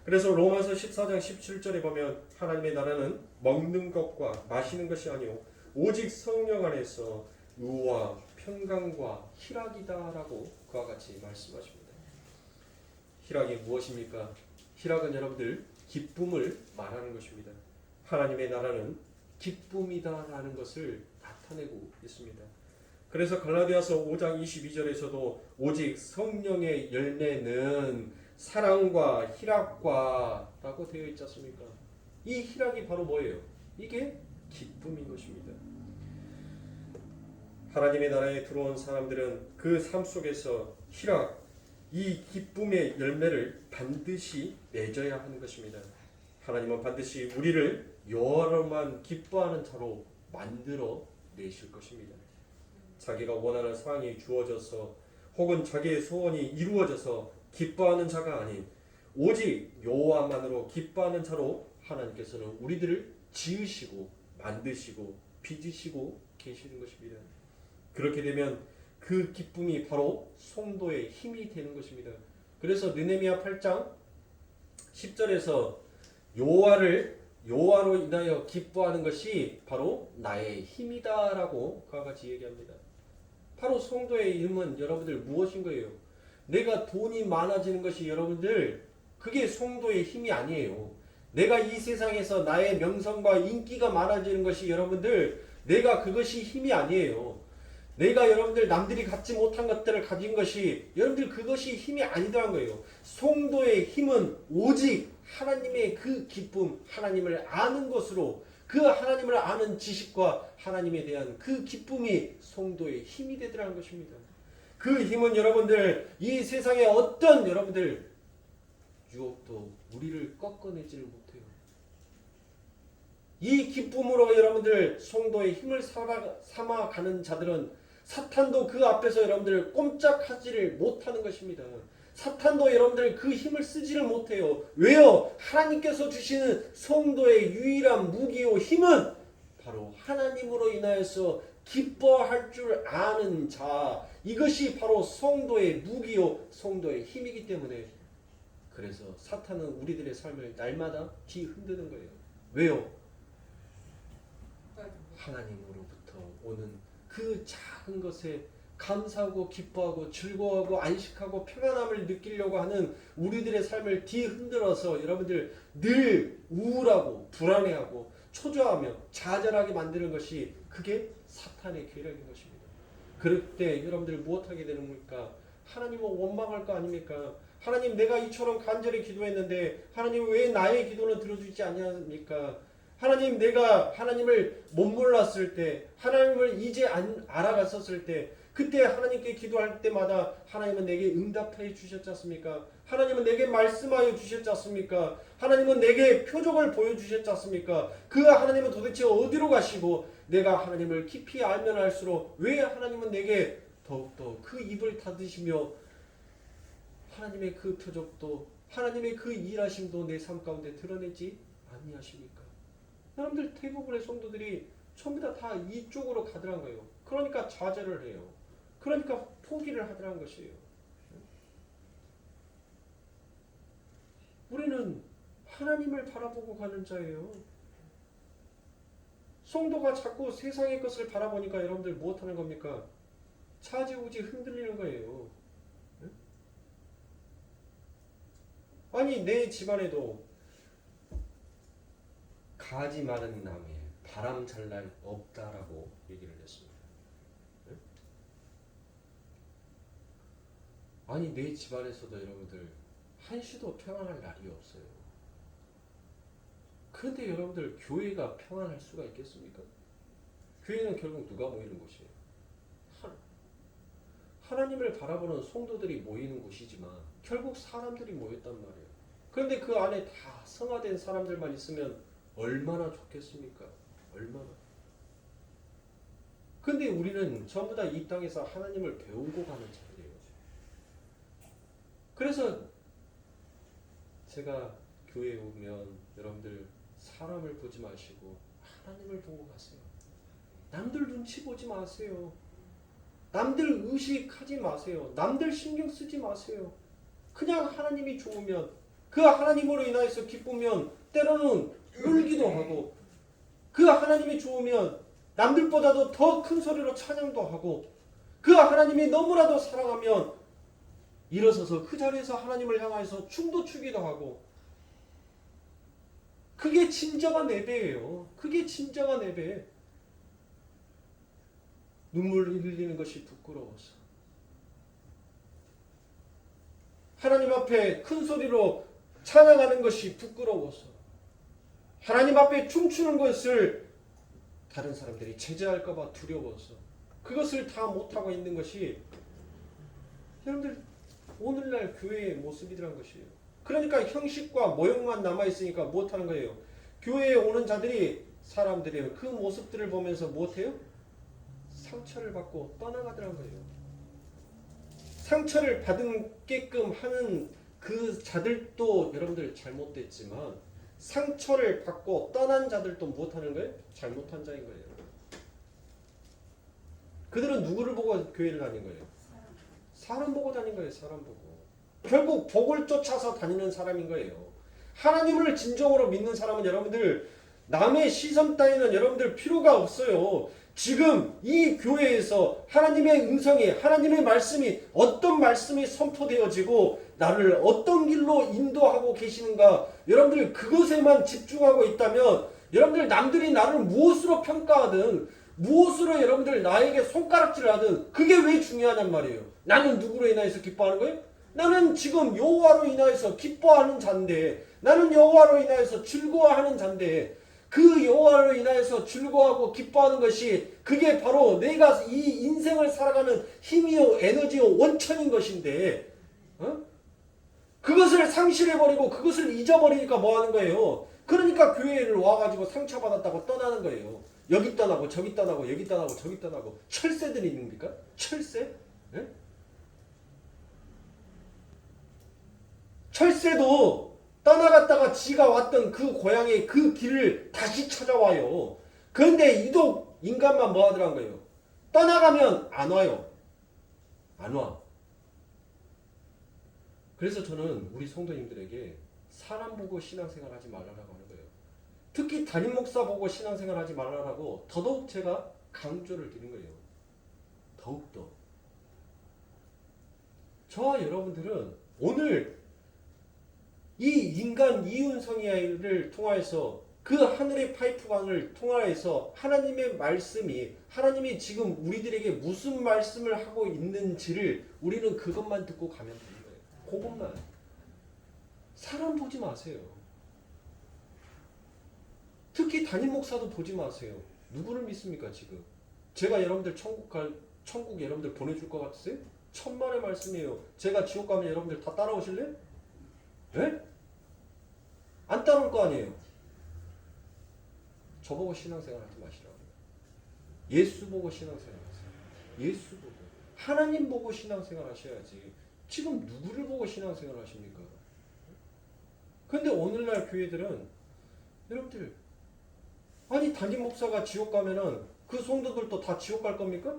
그래서 로마서 14장 17절에 보면 하나님의 나라는 먹는 것과 마시는 것이 아니요 오직 성령 안에서 의와 평강과 희락이다라고 그와 같이 말씀하십니다. 희락이 무엇입니까? 희락은 여러분들 기쁨을 말하는 것입니다. 하나님의 나라는 기쁨이다라는 것을 나타내고 있습니다. 그래서 갈라디아서 5장 22절에서도 오직 성령의 열매는 사랑과 희락과 라고 되어 있지 않습니까? 이 희락이 바로 뭐예요? 이게 기쁨인 것입니다. 하나님의 나라에 들어온 사람들은 그 삶 속에서 희락, 이 기쁨의 열매를 반드시 맺어야 하는 것입니다. 하나님은 반드시 우리를 여호와로만 기뻐하는 자로 만들어 내실 것입니다. 자기가 원하는 상황이 주어져서 혹은 자기의 소원이 이루어져서 기뻐하는 자가 아닌 오직 여호와만으로 기뻐하는 자로 하나님께서는 우리들을 지으시고 만드시고 빚으시고 계시는 것입니다. 그렇게 되면 그 기쁨이 바로 성도의 힘이 되는 것입니다. 그래서 느헤미야 8장 10절에서 여호와로 인하여 기뻐하는 것이 바로 나의 힘이다라고 그와 같이 얘기합니다. 바로 성도의 힘은 여러분들 무엇인 거예요? 내가 돈이 많아지는 것이 여러분들 그게 성도의 힘이 아니에요. 내가 이 세상에서 나의 명성과 인기가 많아지는 것이 여러분들 내가 그것이 힘이 아니에요. 내가 여러분들 남들이 갖지 못한 것들을 가진 것이 여러분들 그것이 힘이 아니더란 거예요. 성도의 힘은 오직 하나님의 그 기쁨, 하나님을 아는 것으로 그 하나님을 아는 지식과 하나님에 대한 그 기쁨이 성도의 힘이 되더라는 것입니다. 그 힘은 여러분들 이 세상의 어떤 여러분들 유혹도 우리를 꺾어내지를 못해요. 이 기쁨으로 여러분들 성도의 힘을 삼아가는 자들은 사탄도 그 앞에서 여러분들 꼼짝하지를 못하는 것입니다. 사탄도 여러분들 그 힘을 쓰지를 못해요. 왜요? 하나님께서 주시는 성도의 유일한 무기요 힘은 바로 하나님으로 인하여서 기뻐할 줄 아는 자, 이것이 바로 성도의 무기요 성도의 힘이기 때문에 그래서 사탄은 우리들의 삶을 날마다 뒤흔드는 거예요. 왜요? 하나님으로부터 오는 그 작은 것에 감사하고 기뻐하고 즐거워하고 안식하고 평안함을 느끼려고 하는 우리들의 삶을 뒤흔들어서 여러분들 늘 우울하고 불안해하고 초조하며 좌절하게 만드는 것이 그게 사탄의 계략인 것입니다. 그럴 때 여러분들 무엇하게 되는 겁니까? 하나님은 원망할 거 아닙니까? 하나님 내가 이처럼 간절히 기도했는데 하나님 왜 나의 기도는 들어주지 않습니까? 하나님 내가 하나님을 못 몰랐을 때 하나님을 이제 알아갔었을 때 그때 하나님께 기도할 때마다 하나님은 내게 응답해 주셨지 않습니까? 하나님은 내게 말씀하여 주셨지 않습니까? 하나님은 내게 표적을 보여주셨지 않습니까? 그 하나님은 도대체 어디로 가시고 내가 하나님을 깊이 알면 알수록 왜 하나님은 내게 더욱더 그 입을 닫으시며 하나님의 그 표적도 하나님의 그 일하심도 내 삶 가운데 드러내지 아니하십니까? 여러분들 대부분의 성도들이 전부 다 이쪽으로 가더란 거예요. 그러니까 좌절을 해요. 그러니까 포기를 하더라는 것이에요. 우리는 하나님을 바라보고 가는 자예요. 성도가 자꾸 세상의 것을 바라보니까 여러분들 무엇하는 겁니까? 차지우지 흔들리는 거예요. 아니 내 집안에도 가지 마른 나무에 바람 잘 날 없다라고 얘기를 했습니다. 아니 내 집안에서도 여러분들 한시도 평안할 날이 없어요. 그런데 여러분들 교회가 평안할 수가 있겠습니까? 교회는 결국 누가 모이는 곳이에요? 하나님을 바라보는 성도들이 모이는 곳이지만 결국 사람들이 모였단 말이에요. 그런데 그 안에 다 성화된 사람들만 있으면 얼마나 좋겠습니까? 얼마나. 근데 우리는 전부 다 이 땅에서 하나님을 배우고 가는 자들이에요. 그래서 제가 교회에 오면 여러분들 사람을 보지 마시고 하나님을 보고 가세요. 남들 눈치 보지 마세요. 남들 의식하지 마세요. 남들 신경 쓰지 마세요. 그냥 하나님이 좋으면 그 하나님으로 인하여서 기쁘면 때로는 울기도 하고 그 하나님이 좋으면 남들보다도 더 큰 소리로 찬양도 하고 그 하나님이 너무나도 사랑하면 일어서서 그 자리에서 하나님을 향하여서 춤도 추기도 하고 그게 진정한 예배예요. 그게 진정한 예배. 눈물을 흘리는 것이 부끄러워서 하나님 앞에 큰 소리로 찬양하는 것이 부끄러워서 하나님 앞에 춤추는 것을 다른 사람들이 제재할까 봐 두려워서 그것을 다 못하고 있는 것이 여러분들 오늘날 교회의 모습이란 것이에요. 그러니까 형식과 모형만 남아있으니까 못하는 거예요. 교회에 오는 자들이 사람들이에요. 그 모습들을 보면서 못해요? 상처를 받고 떠나가더란 거예요. 상처를 받게끔 하는 그 자들도 여러분들 잘못됐지만 상처를 받고 떠난 자들도 못하는 거예요? 잘못한 자인 거예요. 그들은 누구를 보고 교회를 다닌 거예요? 사람 보고 다닌 거예요. 사람 보고. 결국 복을 쫓아서 다니는 사람인 거예요. 하나님을 진정으로 믿는 사람은 여러분들 남의 시선 따위는 여러분들 필요가 없어요. 지금 이 교회에서 하나님의 음성이 하나님의 말씀이 어떤 말씀이 선포되어지고 나를 어떤 길로 인도하고 계시는가 여러분들 그것에만 집중하고 있다면 여러분들 남들이 나를 무엇으로 평가하든 무엇으로 여러분들 나에게 손가락질을 하든 그게 왜 중요하단 말이에요. 나는 누구로 인하여서 기뻐하는 거예요? 나는 지금 여호와로 인하여서 기뻐하는 자인데 나는 여호와로 인하여서 즐거워하는 자인데 그 여호와로 인하여서 즐거워하고 기뻐하는 것이 그게 바로 내가 이 인생을 살아가는 힘이요 에너지요 원천인 것인데 그것을 상실해버리고 그것을 잊어버리니까 뭐하는 거예요? 그러니까 교회를 와가지고 상처받았다고 떠나는 거예요. 여기 떠나고 저기 떠나고 여기 떠나고 저기 떠나고 철새들이 있습니까? 철새? 네? 철새도 떠나갔다가 지가 왔던 그 고향의 그 길을 다시 찾아와요. 그런데 유독 인간만 뭐 하더란 거예요? 떠나가면 안 와요. 안 와. 그래서 저는 우리 성도님들에게 사람 보고 신앙생활 하지 말라고 하는 거예요. 특히 담임 목사 보고 신앙생활 하지 말라고 더더욱 제가 강조를 드린 거예요. 더욱더. 저와 여러분들은 오늘 이 인간 이윤성이를 통하여서 그 하늘의 파이프관을 통하여서 하나님의 말씀이 하나님이 지금 우리들에게 무슨 말씀을 하고 있는지를 우리는 그것만 듣고 가면 되는 거예요. 그것만. 사람 보지 마세요. 특히 담임 목사도 보지 마세요. 누구를 믿습니까 지금? 제가 여러분들 천국 여러분들 보내줄 것 같으세요? 천만의 말씀이에요. 제가 지옥 가면 여러분들 다 따라오실래요? 네? 안 따라올 거 아니에요. 저보고 신앙생활 하지 마시라고. 예수 보고 신앙생활 하세요. 예수 보고. 하나님 보고 신앙생활 하셔야지. 지금 누구를 보고 신앙생활 하십니까? 근데 오늘날 교회들은 여러분들 아니 담임 목사가 지옥 가면은 그 성도들도 다 지옥 갈 겁니까?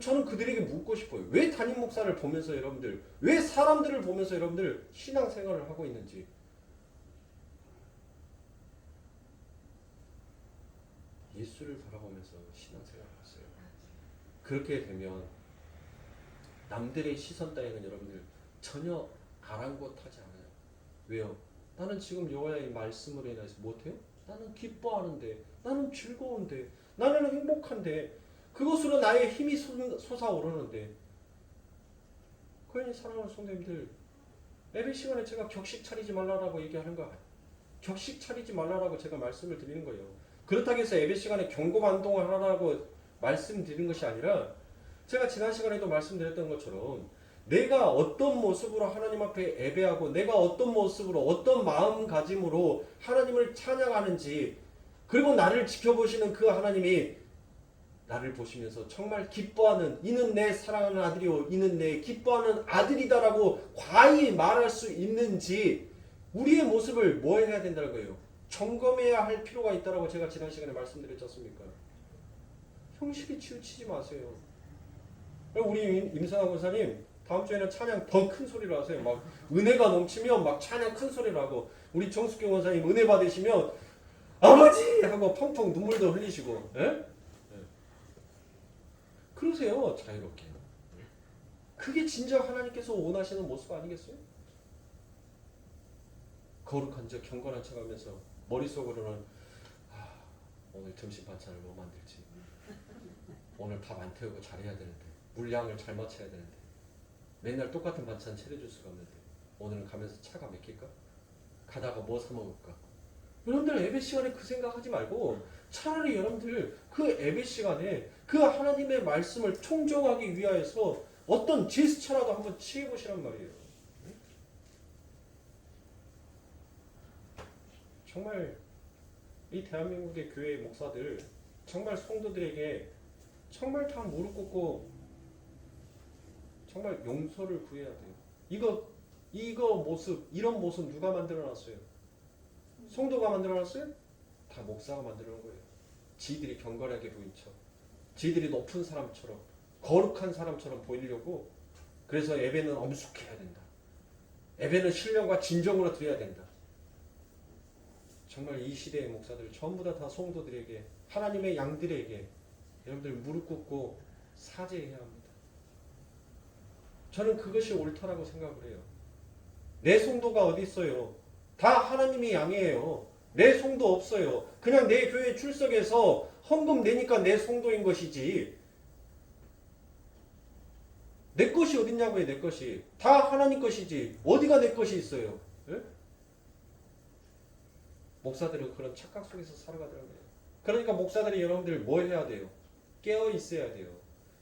저는 그들에게 묻고 싶어요. 왜 담임 목사를 보면서 여러분들, 왜 사람들을 보면서 여러분들 신앙생활을 하고 있는지. 예수를 바라보면서 신앙생활을 했어요. 그렇게 되면 남들의 시선 따위는 여러분들 전혀 아랑곳하지 않아요. 왜요? 나는 지금 여호와의 말씀으로 인해서 못해요? 나는 기뻐하는데, 나는 즐거운데, 나는 행복한데, 그것으로 나의 힘이 솟아오르는데. 그러니 사랑하는 성도님들, 예배 시간에 제가 격식 차리지 말라라고 얘기하는 거, 격식 차리지 말라라고 제가 말씀을 드리는 거예요. 그렇다고 해서 예배 시간에 경고반동을 하라고 말씀드리는 것이 아니라, 제가 지난 시간에도 말씀드렸던 것처럼 내가 어떤 모습으로 하나님 앞에 예배하고 내가 어떤 모습으로 어떤 마음가짐으로 하나님을 찬양하는지, 그리고 나를 지켜보시는 그 하나님이 나를 보시면서 정말 기뻐하는, 이는 내 사랑하는 아들이요 이는 내 기뻐하는 아들이다라고 과히 말할 수 있는지, 우리의 모습을 뭐 해야 된다는 거예요? 점검해야 할 필요가 있다라고 제가 지난 시간에 말씀드렸지 않습니까? 형식에 치우치지 마세요. 우리 임상환 권사님 다음 주에는 찬양 더 큰 소리로 하세요. 막 은혜가 넘치면 막 찬양 큰 소리로 하고, 우리 정숙경 권사님 은혜 받으시면 아버지 하고 펑펑 눈물도 흘리시고, 예? 그러세요. 자유롭게. 그게 진짜 하나님께서 원하시는 모습 아니겠어요? 거룩한 척 경건한 척 하면서 머릿속으로는 오늘 점심 반찬을 뭐 만들지, 오늘 밥 안 태우고 잘해야 되는데, 물량을 잘 맞춰야 되는데, 맨날 똑같은 반찬 차려줄 수가 없는데, 오늘은 가면서 차가 막힐까? 가다가 뭐 사 먹을까? 여러분들 예배 시간에 그 생각하지 말고 차라리 여러분들 그 예배 시간에 그 하나님의 말씀을 청정하기 위하여서 어떤 제스처라도 한번 취해보시란 말이에요. 정말 이 대한민국의 교회 목사들, 정말 성도들에게 정말 다 무릎 꿇고 정말 용서를 구해야 돼요. 이거 모습, 이런 모습 누가 만들어놨어요? 성도가 만들어놨어요? 다 목사가 만들어놓은 거예요. 지들이 경건하게 보인 척, 지들이 높은 사람처럼, 거룩한 사람처럼 보이려고. 그래서 예배는 엄숙해야 된다. 예배는 신령과 진정으로 드려야 된다. 정말 이 시대의 목사들 전부 다 성도들에게, 하나님의 양들에게 여러분들 무릎 꿇고 사죄해야 합니다. 저는 그것이 옳다라고 생각을 해요. 내 성도가 어디 있어요? 다 하나님의 양이에요. 내 성도 없어요. 그냥 내 교회 출석해서 헌금 내니까 내 성도인 것이지, 내 것이 어딨냐고요. 내 것이 다 하나님 것이지 어디가 내 것이 있어요? 예? 목사들은 그런 착각 속에서 살아가더라고요. 그러니까 목사들이 여러분들 뭐 해야 돼요? 깨어 있어야 돼요.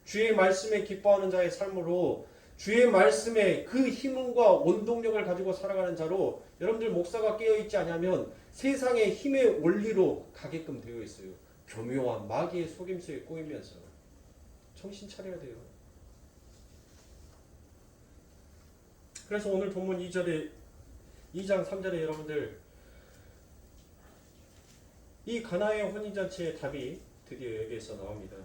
주의 말씀에 기뻐하는 자의 삶으로, 주의 말씀에 그 힘과 원동력을 가지고 살아가는 자로 여러분들 목사가 깨어있지 않으면 세상의 힘의 원리로 가게끔 되어 있어요. 교묘와 마귀의 속임수에 꼬이면서 정신 차려야 돼요. 그래서 오늘 본문 2장 3절에 여러분들 이 가나의 혼인잔치의 답이 드디어 여기에서 나옵니다.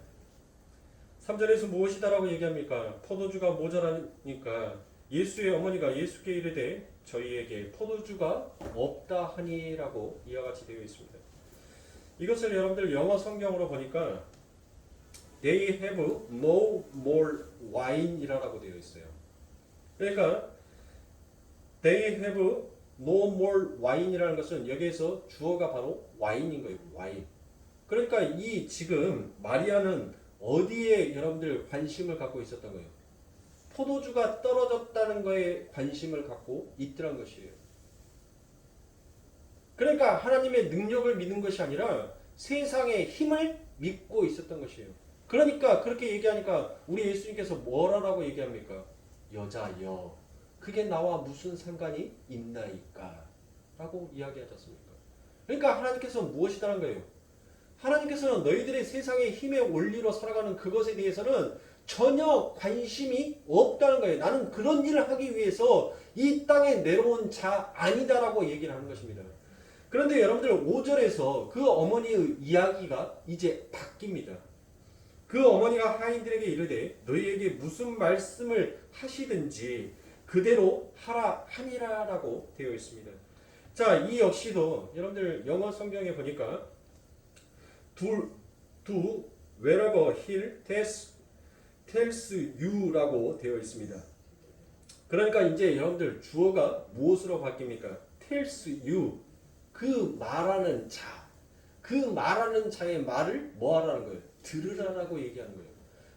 3절에서 무엇이다라고 얘기합니까? 포도주가 모자라니까 예수의 어머니가 예수께 이르되 저희에게 포도주가 없다 하니라고 이와 같이 되어 있습니다. 이것을 여러분들 영어 성경으로 보니까 They have no more wine이라고 되어 있어요. 그러니까 They have no more wine이라는 것은 여기에서 주어가 바로 와인인 거예요. 와인. 그러니까 이 지금 마리아는 어디에 여러분들 관심을 갖고 있었던 거예요? 포도주가 떨어졌다는 거에 관심을 갖고 있더란 것이에요. 그러니까 하나님의 능력을 믿는 것이 아니라 세상의 힘을 믿고 있었던 것이에요. 그러니까 그렇게 얘기하니까 우리 예수님께서 뭐라고 얘기합니까? 여자여, 그게 나와 무슨 상관이 있나이까? 라고 이야기하셨습니까? 그러니까 하나님께서 무엇이다라는 거예요? 하나님께서는 너희들의 세상의 힘의 원리로 살아가는 그것에 대해서는 전혀 관심이 없다는 거예요. 나는 그런 일을 하기 위해서 이 땅에 내려온 자 아니다라고 얘기를 하는 것입니다. 그런데 여러분들 5절에서 그 어머니의 이야기가 이제 바뀝니다. 그 어머니가 하인들에게 이르되 너희에게 무슨 말씀을 하시든지 그대로 하라 하니라라고 되어 있습니다. 자, 이 역시도 여러분들 영어 성경에 보니까 do wherever he tells you라고 되어 있습니다. 그러니까 이제 여러분들 주어가 무엇으로 바뀝니까? tells you, 그 말하는 자, 그 말하는 자의 말을 뭐 하라는 거예요? 들으라라고 얘기하는 거예요.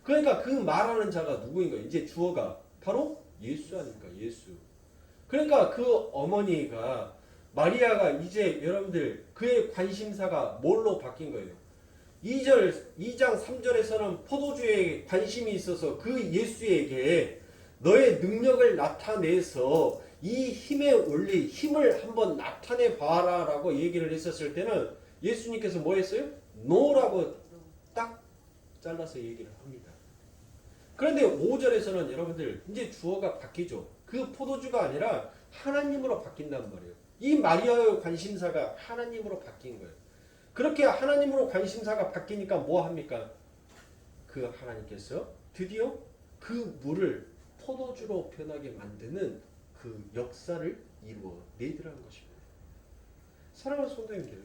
그러니까 그 말하는 자가 누구인 거예요? 이제 주어가 바로 예수 아닙니까? 예수. 그러니까 그 어머니가 마리아가 이제 여러분들 그의 관심사가 뭘로 바뀐 거예요? 2장 3절에서는 포도주에 관심이 있어서 그 예수에게 너의 능력을 나타내서 이 힘에 올리 힘을 한번 나타내 봐라 라고 얘기를 했었을 때는 예수님께서 뭐 했어요? 노라고 딱 잘라서 얘기를 합니다. 그런데 5절에서는 여러분들 이제 주어가 바뀌죠. 그 포도주가 아니라 하나님으로 바뀐단 말이에요. 이 마리아의 관심사가 하나님으로 바뀐 거예요. 그렇게 하나님으로 관심사가 바뀌니까 뭐 합니까? 그 하나님께서 드디어 그 물을 포도주로 변하게 만드는 그 역사를 이루어 내더라는 것입니다. 사랑하는 성도님들,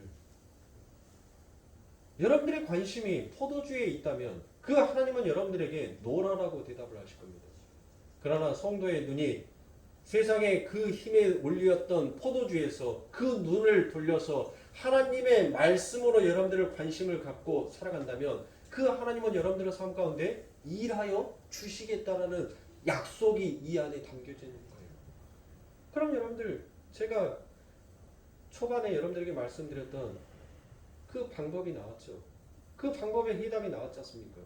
여러분들의 관심이 포도주에 있다면 그 하나님은 여러분들에게 노라라고 대답을 하실 겁니다. 그러나 성도의 눈이 세상의 그 힘에 올렸던 포도주에서 그 눈을 돌려서 하나님의 말씀으로 여러분들을 관심을 갖고 살아간다면 그 하나님은 여러분들의 삶 가운데 일하여 주시겠다라는 약속이 이 안에 담겨져 있는 거예요. 그럼 여러분들, 제가 초반에 여러분들에게 말씀드렸던 그 방법이 나왔죠. 그 방법의 해답이 나왔지 않습니까?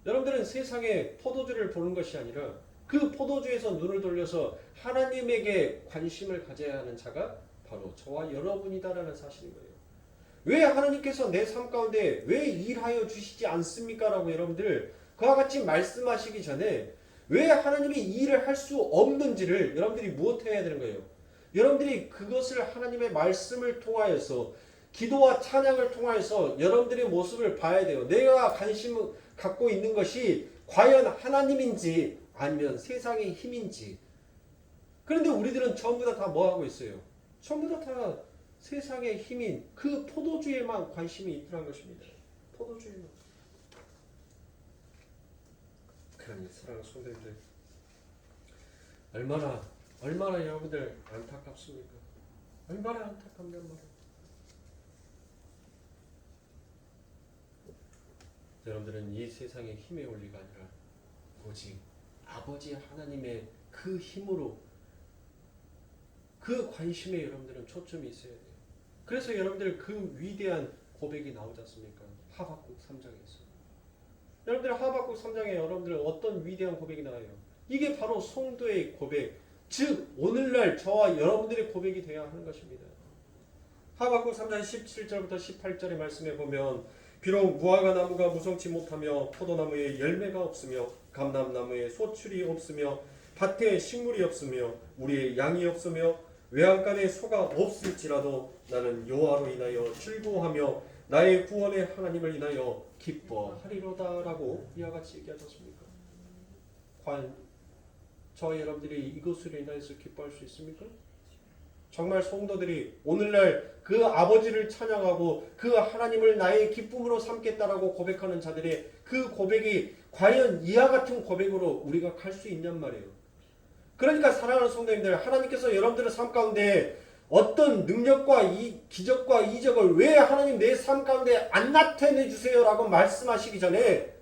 여러분들은 세상에 포도주를 보는 것이 아니라 그 포도주에서 눈을 돌려서 하나님에게 관심을 가져야 하는 자가 바로 저와 여러분이다라는 사실인 거예요. 왜 하나님께서 내 삶 가운데 왜 일하여 주시지 않습니까? 라고 여러분들 그와 같이 말씀하시기 전에 왜 하나님이 일을 할 수 없는지를 여러분들이 무엇해야 되는 거예요? 여러분들이 그것을 하나님의 말씀을 통하여서 기도와 찬양을 통하여서 여러분들의 모습을 봐야 돼요. 내가 관심을 갖고 있는 것이 과연 하나님인지 아니면 세상의 힘인지. 그런데 우리들은 전부 다 뭐 하고 있어요? 전부 다 세상의 힘인 그 포도주에만 관심이 있더란 것입니다. 포도주에만. 그러니 사랑하는 성도님들, 얼마나 여러분들 안타깝습니까? 얼마나 안타깝냔 말이에요. 여러분들은 이 세상의 힘의 원리가 아니라 오직 아버지 하나님의 그 힘으로 그 관심에 여러분들은 초점이 있어야 돼요. 그래서 여러분들 그 위대한 고백이 나오지 않습니까? 하박국 3장에서. 여러분들 하박국 3장에 여러분들 어떤 위대한 고백이 나와요? 이게 바로 성도의 고백, 즉 오늘날 저와 여러분들의 고백이 되어야 하는 것입니다. 하박국 3장 17절부터 18절의 말씀에 보면 비록 무화과 나무가 무성치 못하며 포도나무에 열매가 없으며 감람나무에 소출이 없으며 밭에 식물이 없으며 우리의 양이 없으며 외양간에 소가 없을지라도 나는 여호와로 인하여 즐거워하며 나의 구원의 하나님을 인하여 기뻐하리로다라고 이와 같이 얘기하셨습니까? 과연 저와 여러분들이 이것으로 인하여서 기뻐할 수 있습니까? 정말 성도들이 오늘날 그 아버지를 찬양하고 그 하나님을 나의 기쁨으로 삼겠다라고 고백하는 자들의 그 고백이 과연 이와 같은 고백으로 우리가 갈 수 있냔 말이에요. 그러니까 사랑하는 성도님들, 하나님께서 여러분들의 삶 가운데 어떤 능력과 이 기적과 이적을 왜 하나님 내 삶 가운데 안 나타내 주세요라고 말씀하시기 전에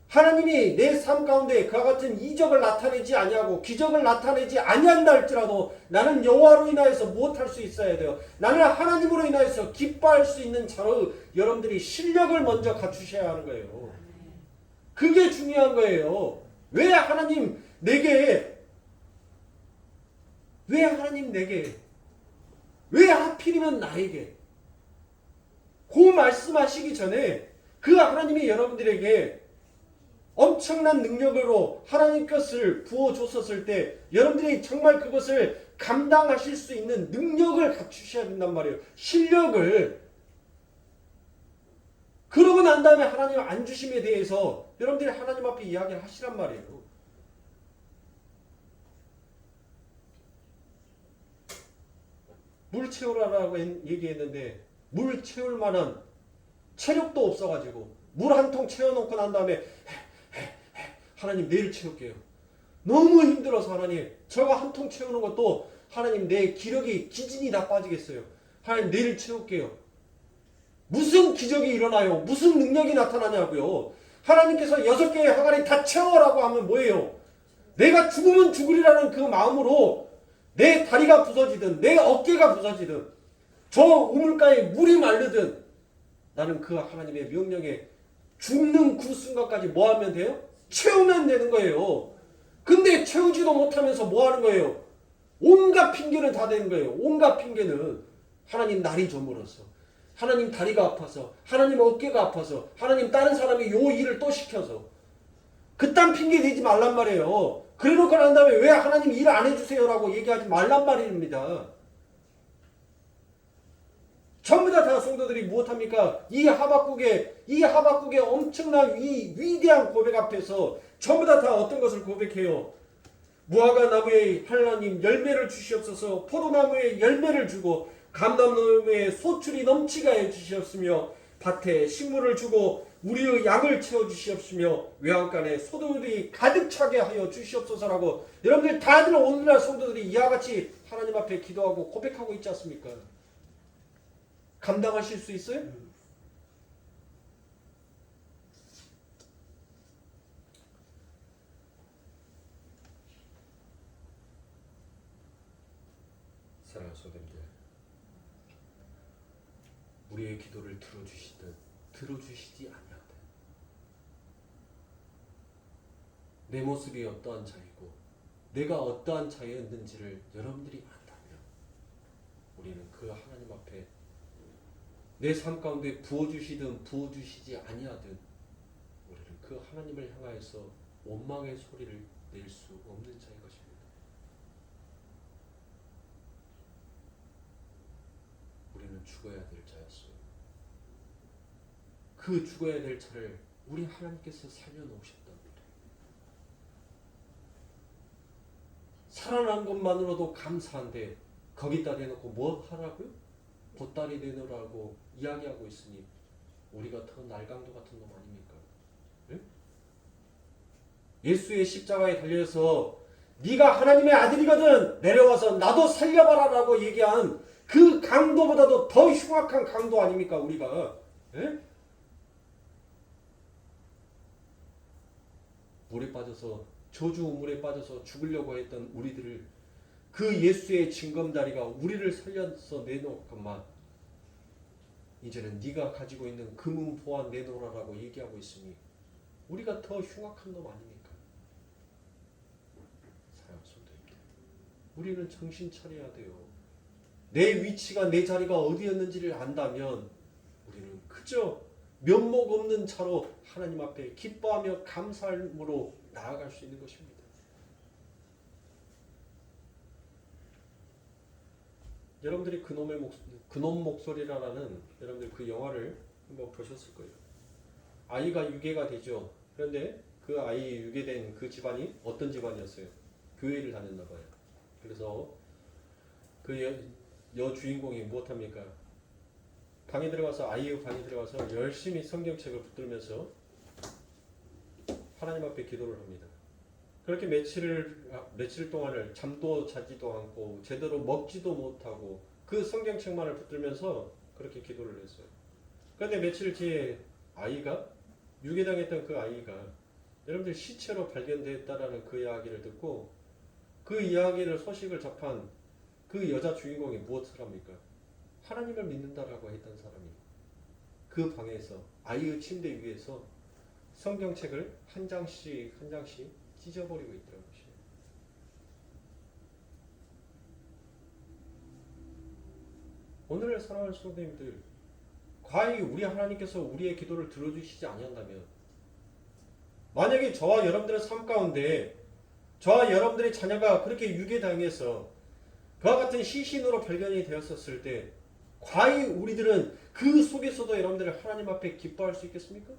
하나님이 내 삶 가운데 그와 같은 이적을 나타내지 아니하고 기적을 나타내지 아니한다 할지라도 나는 여호와로 인하여서 무엇할 수 있어야 돼요? 나는 하나님으로 인하여서 기뻐할 수 있는 자로 여러분들이 실력을 먼저 갖추셔야 하는 거예요. 그게 중요한 거예요. 왜 하나님 내게 왜 하필이면 나에게 그 말씀하시기 전에 그 하나님이 여러분들에게 엄청난 능력으로 하나님 것을 부어줬었을 때 여러분들이 정말 그것을 감당하실 수 있는 능력을 갖추셔야 된단 말이에요. 실력을. 그러고 난 다음에 하나님 안 주심에 대해서 여러분들이 하나님 앞에 이야기를 하시란 말이에요. 물 채우라라고 얘기했는데 물 채울 만한 체력도 없어가지고 물 한 통 채워놓고 난 다음에 하나님 내일 채울게요. 너무 힘들어서 하나님 저거 한 통 채우는 것도 하나님 내 기력이 기진이 다 빠지겠어요. 하나님 내일 채울게요. 무슨 기적이 일어나요? 무슨 능력이 나타나냐고요. 하나님께서 6개의 항아리 다 채워라고 하면 뭐예요? 내가 죽으면 죽으리라는 그 마음으로 내 다리가 부서지든 내 어깨가 부서지든 저 우물가에 물이 마르든 나는 그 하나님의 명령에 죽는 그 순간까지 뭐 하면 돼요? 채우면 되는 거예요. 근데 채우지도 못하면서 뭐 하는 거예요? 온갖 핑계는 다 되는 거예요. 온갖 핑계는 하나님 날이 저물어서 하나님 다리가 아파서 하나님 어깨가 아파서 하나님 다른 사람이 요 일을 또 시켜서 그딴 핑계 대지 말란 말이에요. 그래놓고 난 다음에 왜 하나님 일 안 해주세요 라고 얘기하지 말란 말입니다. 전부 다 성도들이 무엇합니까? 이 하박국의 엄청난 위대한 고백 앞에서 전부 다 어떤 것을 고백해요? 무화과 나무에 하나님 열매를 주시옵소서. 포도나무에 열매를 주고 감람나무에 소출이 넘치게 해 주시옵으며 밭에 식물을 주고 우리의 양을 채워 주시옵으며 외양간에 소들이 가득 차게 하여 주시옵소서라고 여러분들 다들 오늘날 성도들이 이와 같이 하나님 앞에 기도하고 고백하고 있지 않습니까? 감당하실 수 있어요? 사랑하는 성도님들, 우리의 기도를 들어주시든 들어주시지 아니하든 내 모습이 어떠한 자이고 내가 어떠한 자였는지를 여러분들이 안다면 우리는 그 하나님 앞에 내 삶 가운데 부어주시든 부어주시지 아니하든 우리는 그 하나님을 향하여서 원망의 소리를 낼 수 없는 자인 것입니다. 우리는 죽어야 될 자였어요. 그 죽어야 될 자를 우리 하나님께서 살려놓으셨답니다. 살아난 것만으로도 감사한데 거기다 대놓고 뭐 하라고요? 보따리 내놓으라고 이야기하고 있으니 우리가 더 날강도 같은 놈 아닙니까? 네? 예수의 십자가에 달려서 네가 하나님의 아들이거든 내려와서 나도 살려봐라라고 얘기한 그 강도보다도 더 흉악한 강도 아닙니까 우리가? 네? 물에 빠져서 저주 우물에 빠져서 죽으려고 했던 우리들을 그 예수의 징검다리가 우리를 살려서 내놓고만 이제는 네가 가지고 있는 금은 보안 내놓으라고 얘기하고 있으니 우리가 더 흉악한 놈 아닙니까? 사랑하는 성도님들, 우리는 정신 차려야 돼요. 내 위치가 내 자리가 어디였는지를 안다면 우리는 그저 면목 없는 차로 하나님 앞에 기뻐하며 감사함으로 나아갈 수 있는 것입니다. 여러분들이 그놈 목소리라는 여러분들 그 영화를 한번 보셨을 거예요. 아이가 유괴가 되죠. 그런데 그 아이 유괴된 그 집안이 어떤 집안이었어요? 교회를 다녔나 봐요. 그래서 그 여주인공이 무엇합니까? 방에 들어가서 아이의 방에 들어가서 열심히 성경책을 붙들면서 하나님 앞에 기도를 합니다. 그렇게 며칠 동안을 잠도 자지도 않고 제대로 먹지도 못하고 그 성경책만을 붙들면서 그렇게 기도를 했어요. 그런데 며칠 뒤에 아이가 유괴당했던 그 아이가 여러분들 시체로 발견됐다라는 그 이야기를 듣고 그 이야기를 소식을 접한 그 여자 주인공이 무엇을 합니까? 하나님을 믿는다라고 했던 사람이 그 방에서 아이의 침대 위에서 성경책을 한 장씩 한 장씩 찢어버리고 있더라고요. 오늘의 사랑하는 성도님들, 과연 우리 하나님께서 우리의 기도를 들어주시지 아니한다면 만약에 저와 여러분들의 삶 가운데 저와 여러분들의 자녀가 그렇게 유괴당해서 그와 같은 시신으로 발견이 되었었을 때 과연 우리들은 그 속에서도 여러분들 하나님 앞에 기뻐할 수 있겠습니까?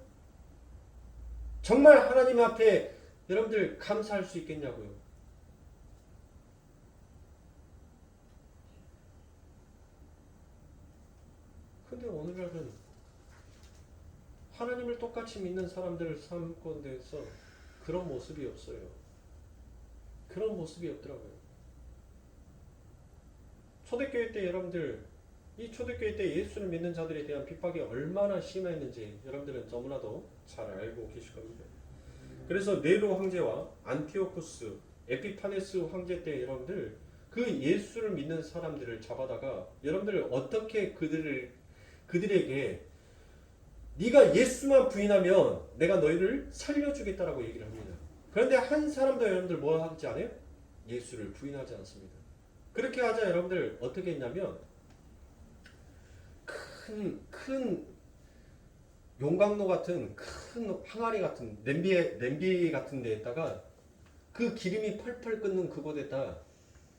정말 하나님 앞에 여러분들 감사할 수 있겠냐고요. 근데 오늘날은 하나님을 똑같이 믿는 사람들을 삶 가운데서 그런 모습이 없어요. 그런 모습이 없더라고요. 초대교회 때 여러분들 이 초대교회 때 예수를 믿는 자들에 대한 핍박이 얼마나 심했는지 여러분들은 너무나도 잘 알고 계실 겁니다. 그래서 네로 황제와 안티오쿠스, 에피파네스 황제 때 여러분들 그 예수를 믿는 사람들을 잡아다가 여러분들 어떻게 그들에게 네가 예수만 부인하면 내가 너희를 살려주겠다라고 얘기를 합니다. 그런데 한 사람도 여러분들 뭐 하지 않아요? 예수를 부인하지 않습니다. 그렇게 하자 여러분들 어떻게 했냐면 큰 용광로 같은 큰 항아리 같은 냄비 같은 데에다가 그 기름이 펄펄 끓는 그곳에다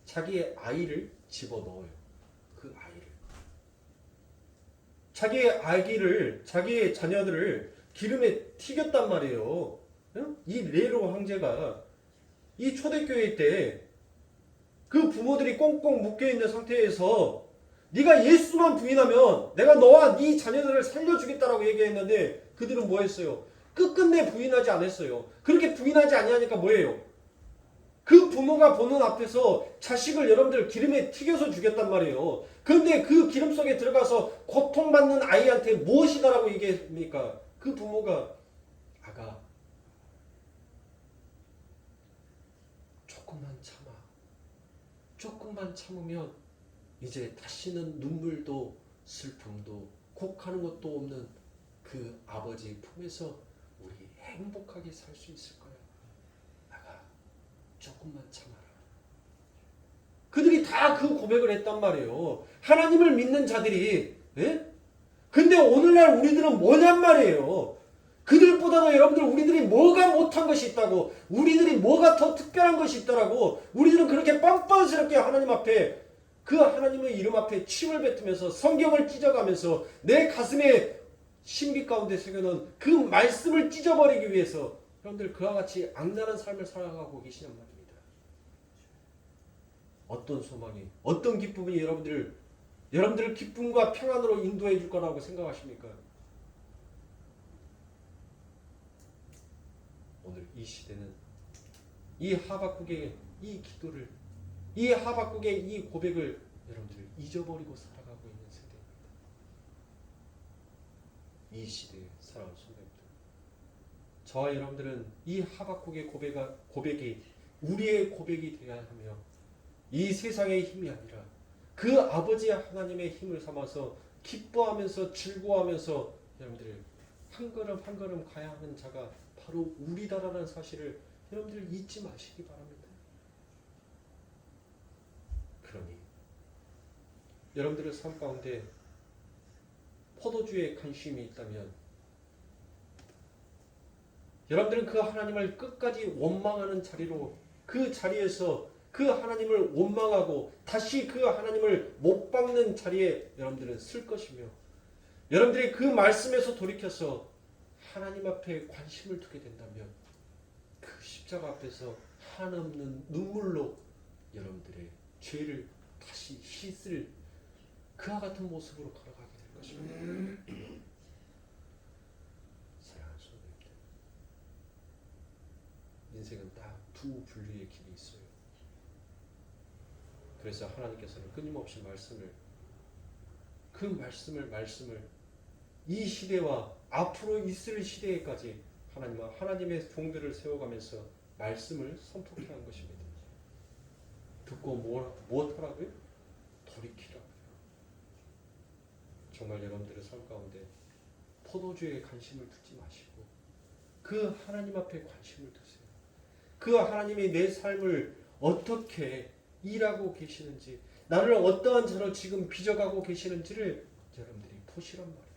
자기의 아이를 집어넣어요. 그 아이를. 자기의 자녀들을 기름에 튀겼단 말이에요. 이 네로 황제가 이 초대교회 때 그 부모들이 꽁꽁 묶여있는 상태에서 네가 예수만 부인하면 내가 너와 네 자녀들을 살려주겠다라고 얘기했는데 그들은 뭐 했어요? 끝끝내 부인하지 않았어요. 그렇게 부인하지 아니하니까 뭐예요? 그 부모가 보는 앞에서 자식을 여러분들 기름에 튀겨서 죽였단 말이에요. 그런데 그 기름 속에 들어가서 고통받는 아이한테 무엇이다라고 얘기했습니까? 그 부모가 아가 조금만 참으면 이제 다시는 눈물도 슬픔도 곡하는 것도 없는 그 아버지 품에서 우리 행복하게 살 수 있을 거야. 아가 조금만 참아라. 그들이 다 그 고백을 했단 말이에요. 하나님을 믿는 자들이. 예? 근데 오늘날 우리들은 뭐냔 말이에요. 그들보다도 여러분들 우리들이 뭐가 못한 것이 있다고, 우리들이 뭐가 더 특별한 것이 있다라고 우리들은 그렇게 뻔뻔스럽게 하나님 앞에 그 하나님의 이름 앞에 침을 뱉으면서 성경을 찢어가면서 내 가슴에 신비 가운데 새겨놓은 그 말씀을 찢어버리기 위해서 여러분들 그와 같이 악랄한 삶을 살아가고 계시냔 말입니다. 어떤 소망이, 어떤 기쁨이 여러분들을 기쁨과 평안으로 인도해 줄 거라고 생각하십니까? 오늘 이 시대는 이 하박국의 이 기도를, 이 하박국의 이 고백을 여러분들 잊어버리고 살아가고 있는 세대입니다. 이 시대에 살아온 성도입니다. 저와 여러분들은 이 하박국의 고백이 우리의 고백이 되어야 하며 이 세상의 힘이 아니라 그 아버지 하나님의 힘을 삼아서 기뻐하면서 즐거워하면서 여러분들 한 걸음 한 걸음 가야 하는 자가 바로 우리다라는 사실을 여러분들 잊지 마시기 바랍니다. 그러니 여러분들의 삶 가운데 포도주에 관심이 있다면 여러분들은 그 하나님을 끝까지 원망하는 자리로, 그 자리에서 그 하나님을 원망하고 다시 그 하나님을 못 박는 자리에 여러분들은 쓸 것이며, 여러분들이 그 말씀에서 돌이켜서 하나님 앞에 관심을 두게 된다면 그 십자가 앞에서 한없는 눈물로 여러분들의 죄를 다시 씻을 그와 같은 모습으로 걸어가게 될 것입니다. 사랑하는 성도님들, 인생은 딱 두 분류의 길이 있어요. 그래서 하나님께서는 끊임없이 그 말씀을 이 시대와 앞으로 있을 시대에까지 하나님의 종들을 세워가면서 말씀을 선포케 한 것입니다. 듣고 무엇하라고요? 돌이키라고요. 정말 여러분들의 삶 가운데 포도주에 관심을 두지 마시고 그 하나님 앞에 관심을 두세요. 그 하나님이 내 삶을 어떻게 일하고 계시는지, 나를 어떠한 자로 지금 빚어가고 계시는지를 여러분들이 보시란 말이에요.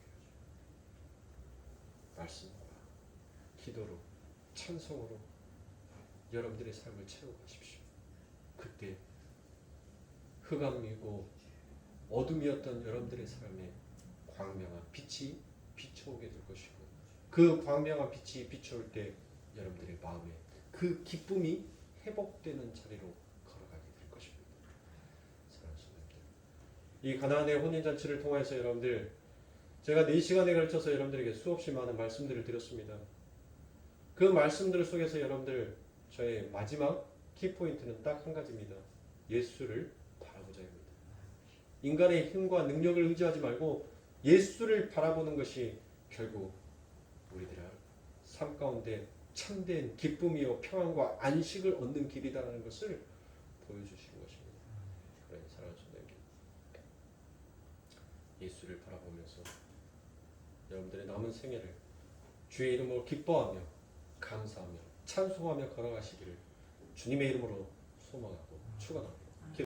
말씀과 기도로, 찬송으로 여러분들의 삶을 채워가십시오. 그때 흑암이고 어둠이었던 여러분들의 삶에 광명한 빛이 비춰오게 될 것이고 그 광명한 빛이 비춰올 때 여러분들의 마음에 그 기쁨이 회복되는 자리로 걸어가게 될 것입니다. 사랑하는 성도님들, 이 가나안의 혼인잔치를 통해서 여러분들 제가 4시간에 걸쳐서 여러분들에게 수없이 많은 말씀들을 드렸습니다. 그 말씀들 속에서 여러분들 저의 마지막 키포인트는 딱 한 가지입니다. 예수를 바라보자 합니다. 인간의 힘과 능력을 의지하지 말고 예수를 바라보는 것이 결국 우리들의 삶 가운데 참된 기쁨이요 평안과 안식을 얻는 길이다라는 것을 보여주시는 것입니다. 그래 사랑하는 성도님들, 예수를 바라보면서 여러분들의 남은 생애를 주의 이름으로 기뻐하며 감사하며 찬송하며 걸어가시기를 주님의 이름으로 소망하고 축원합니다.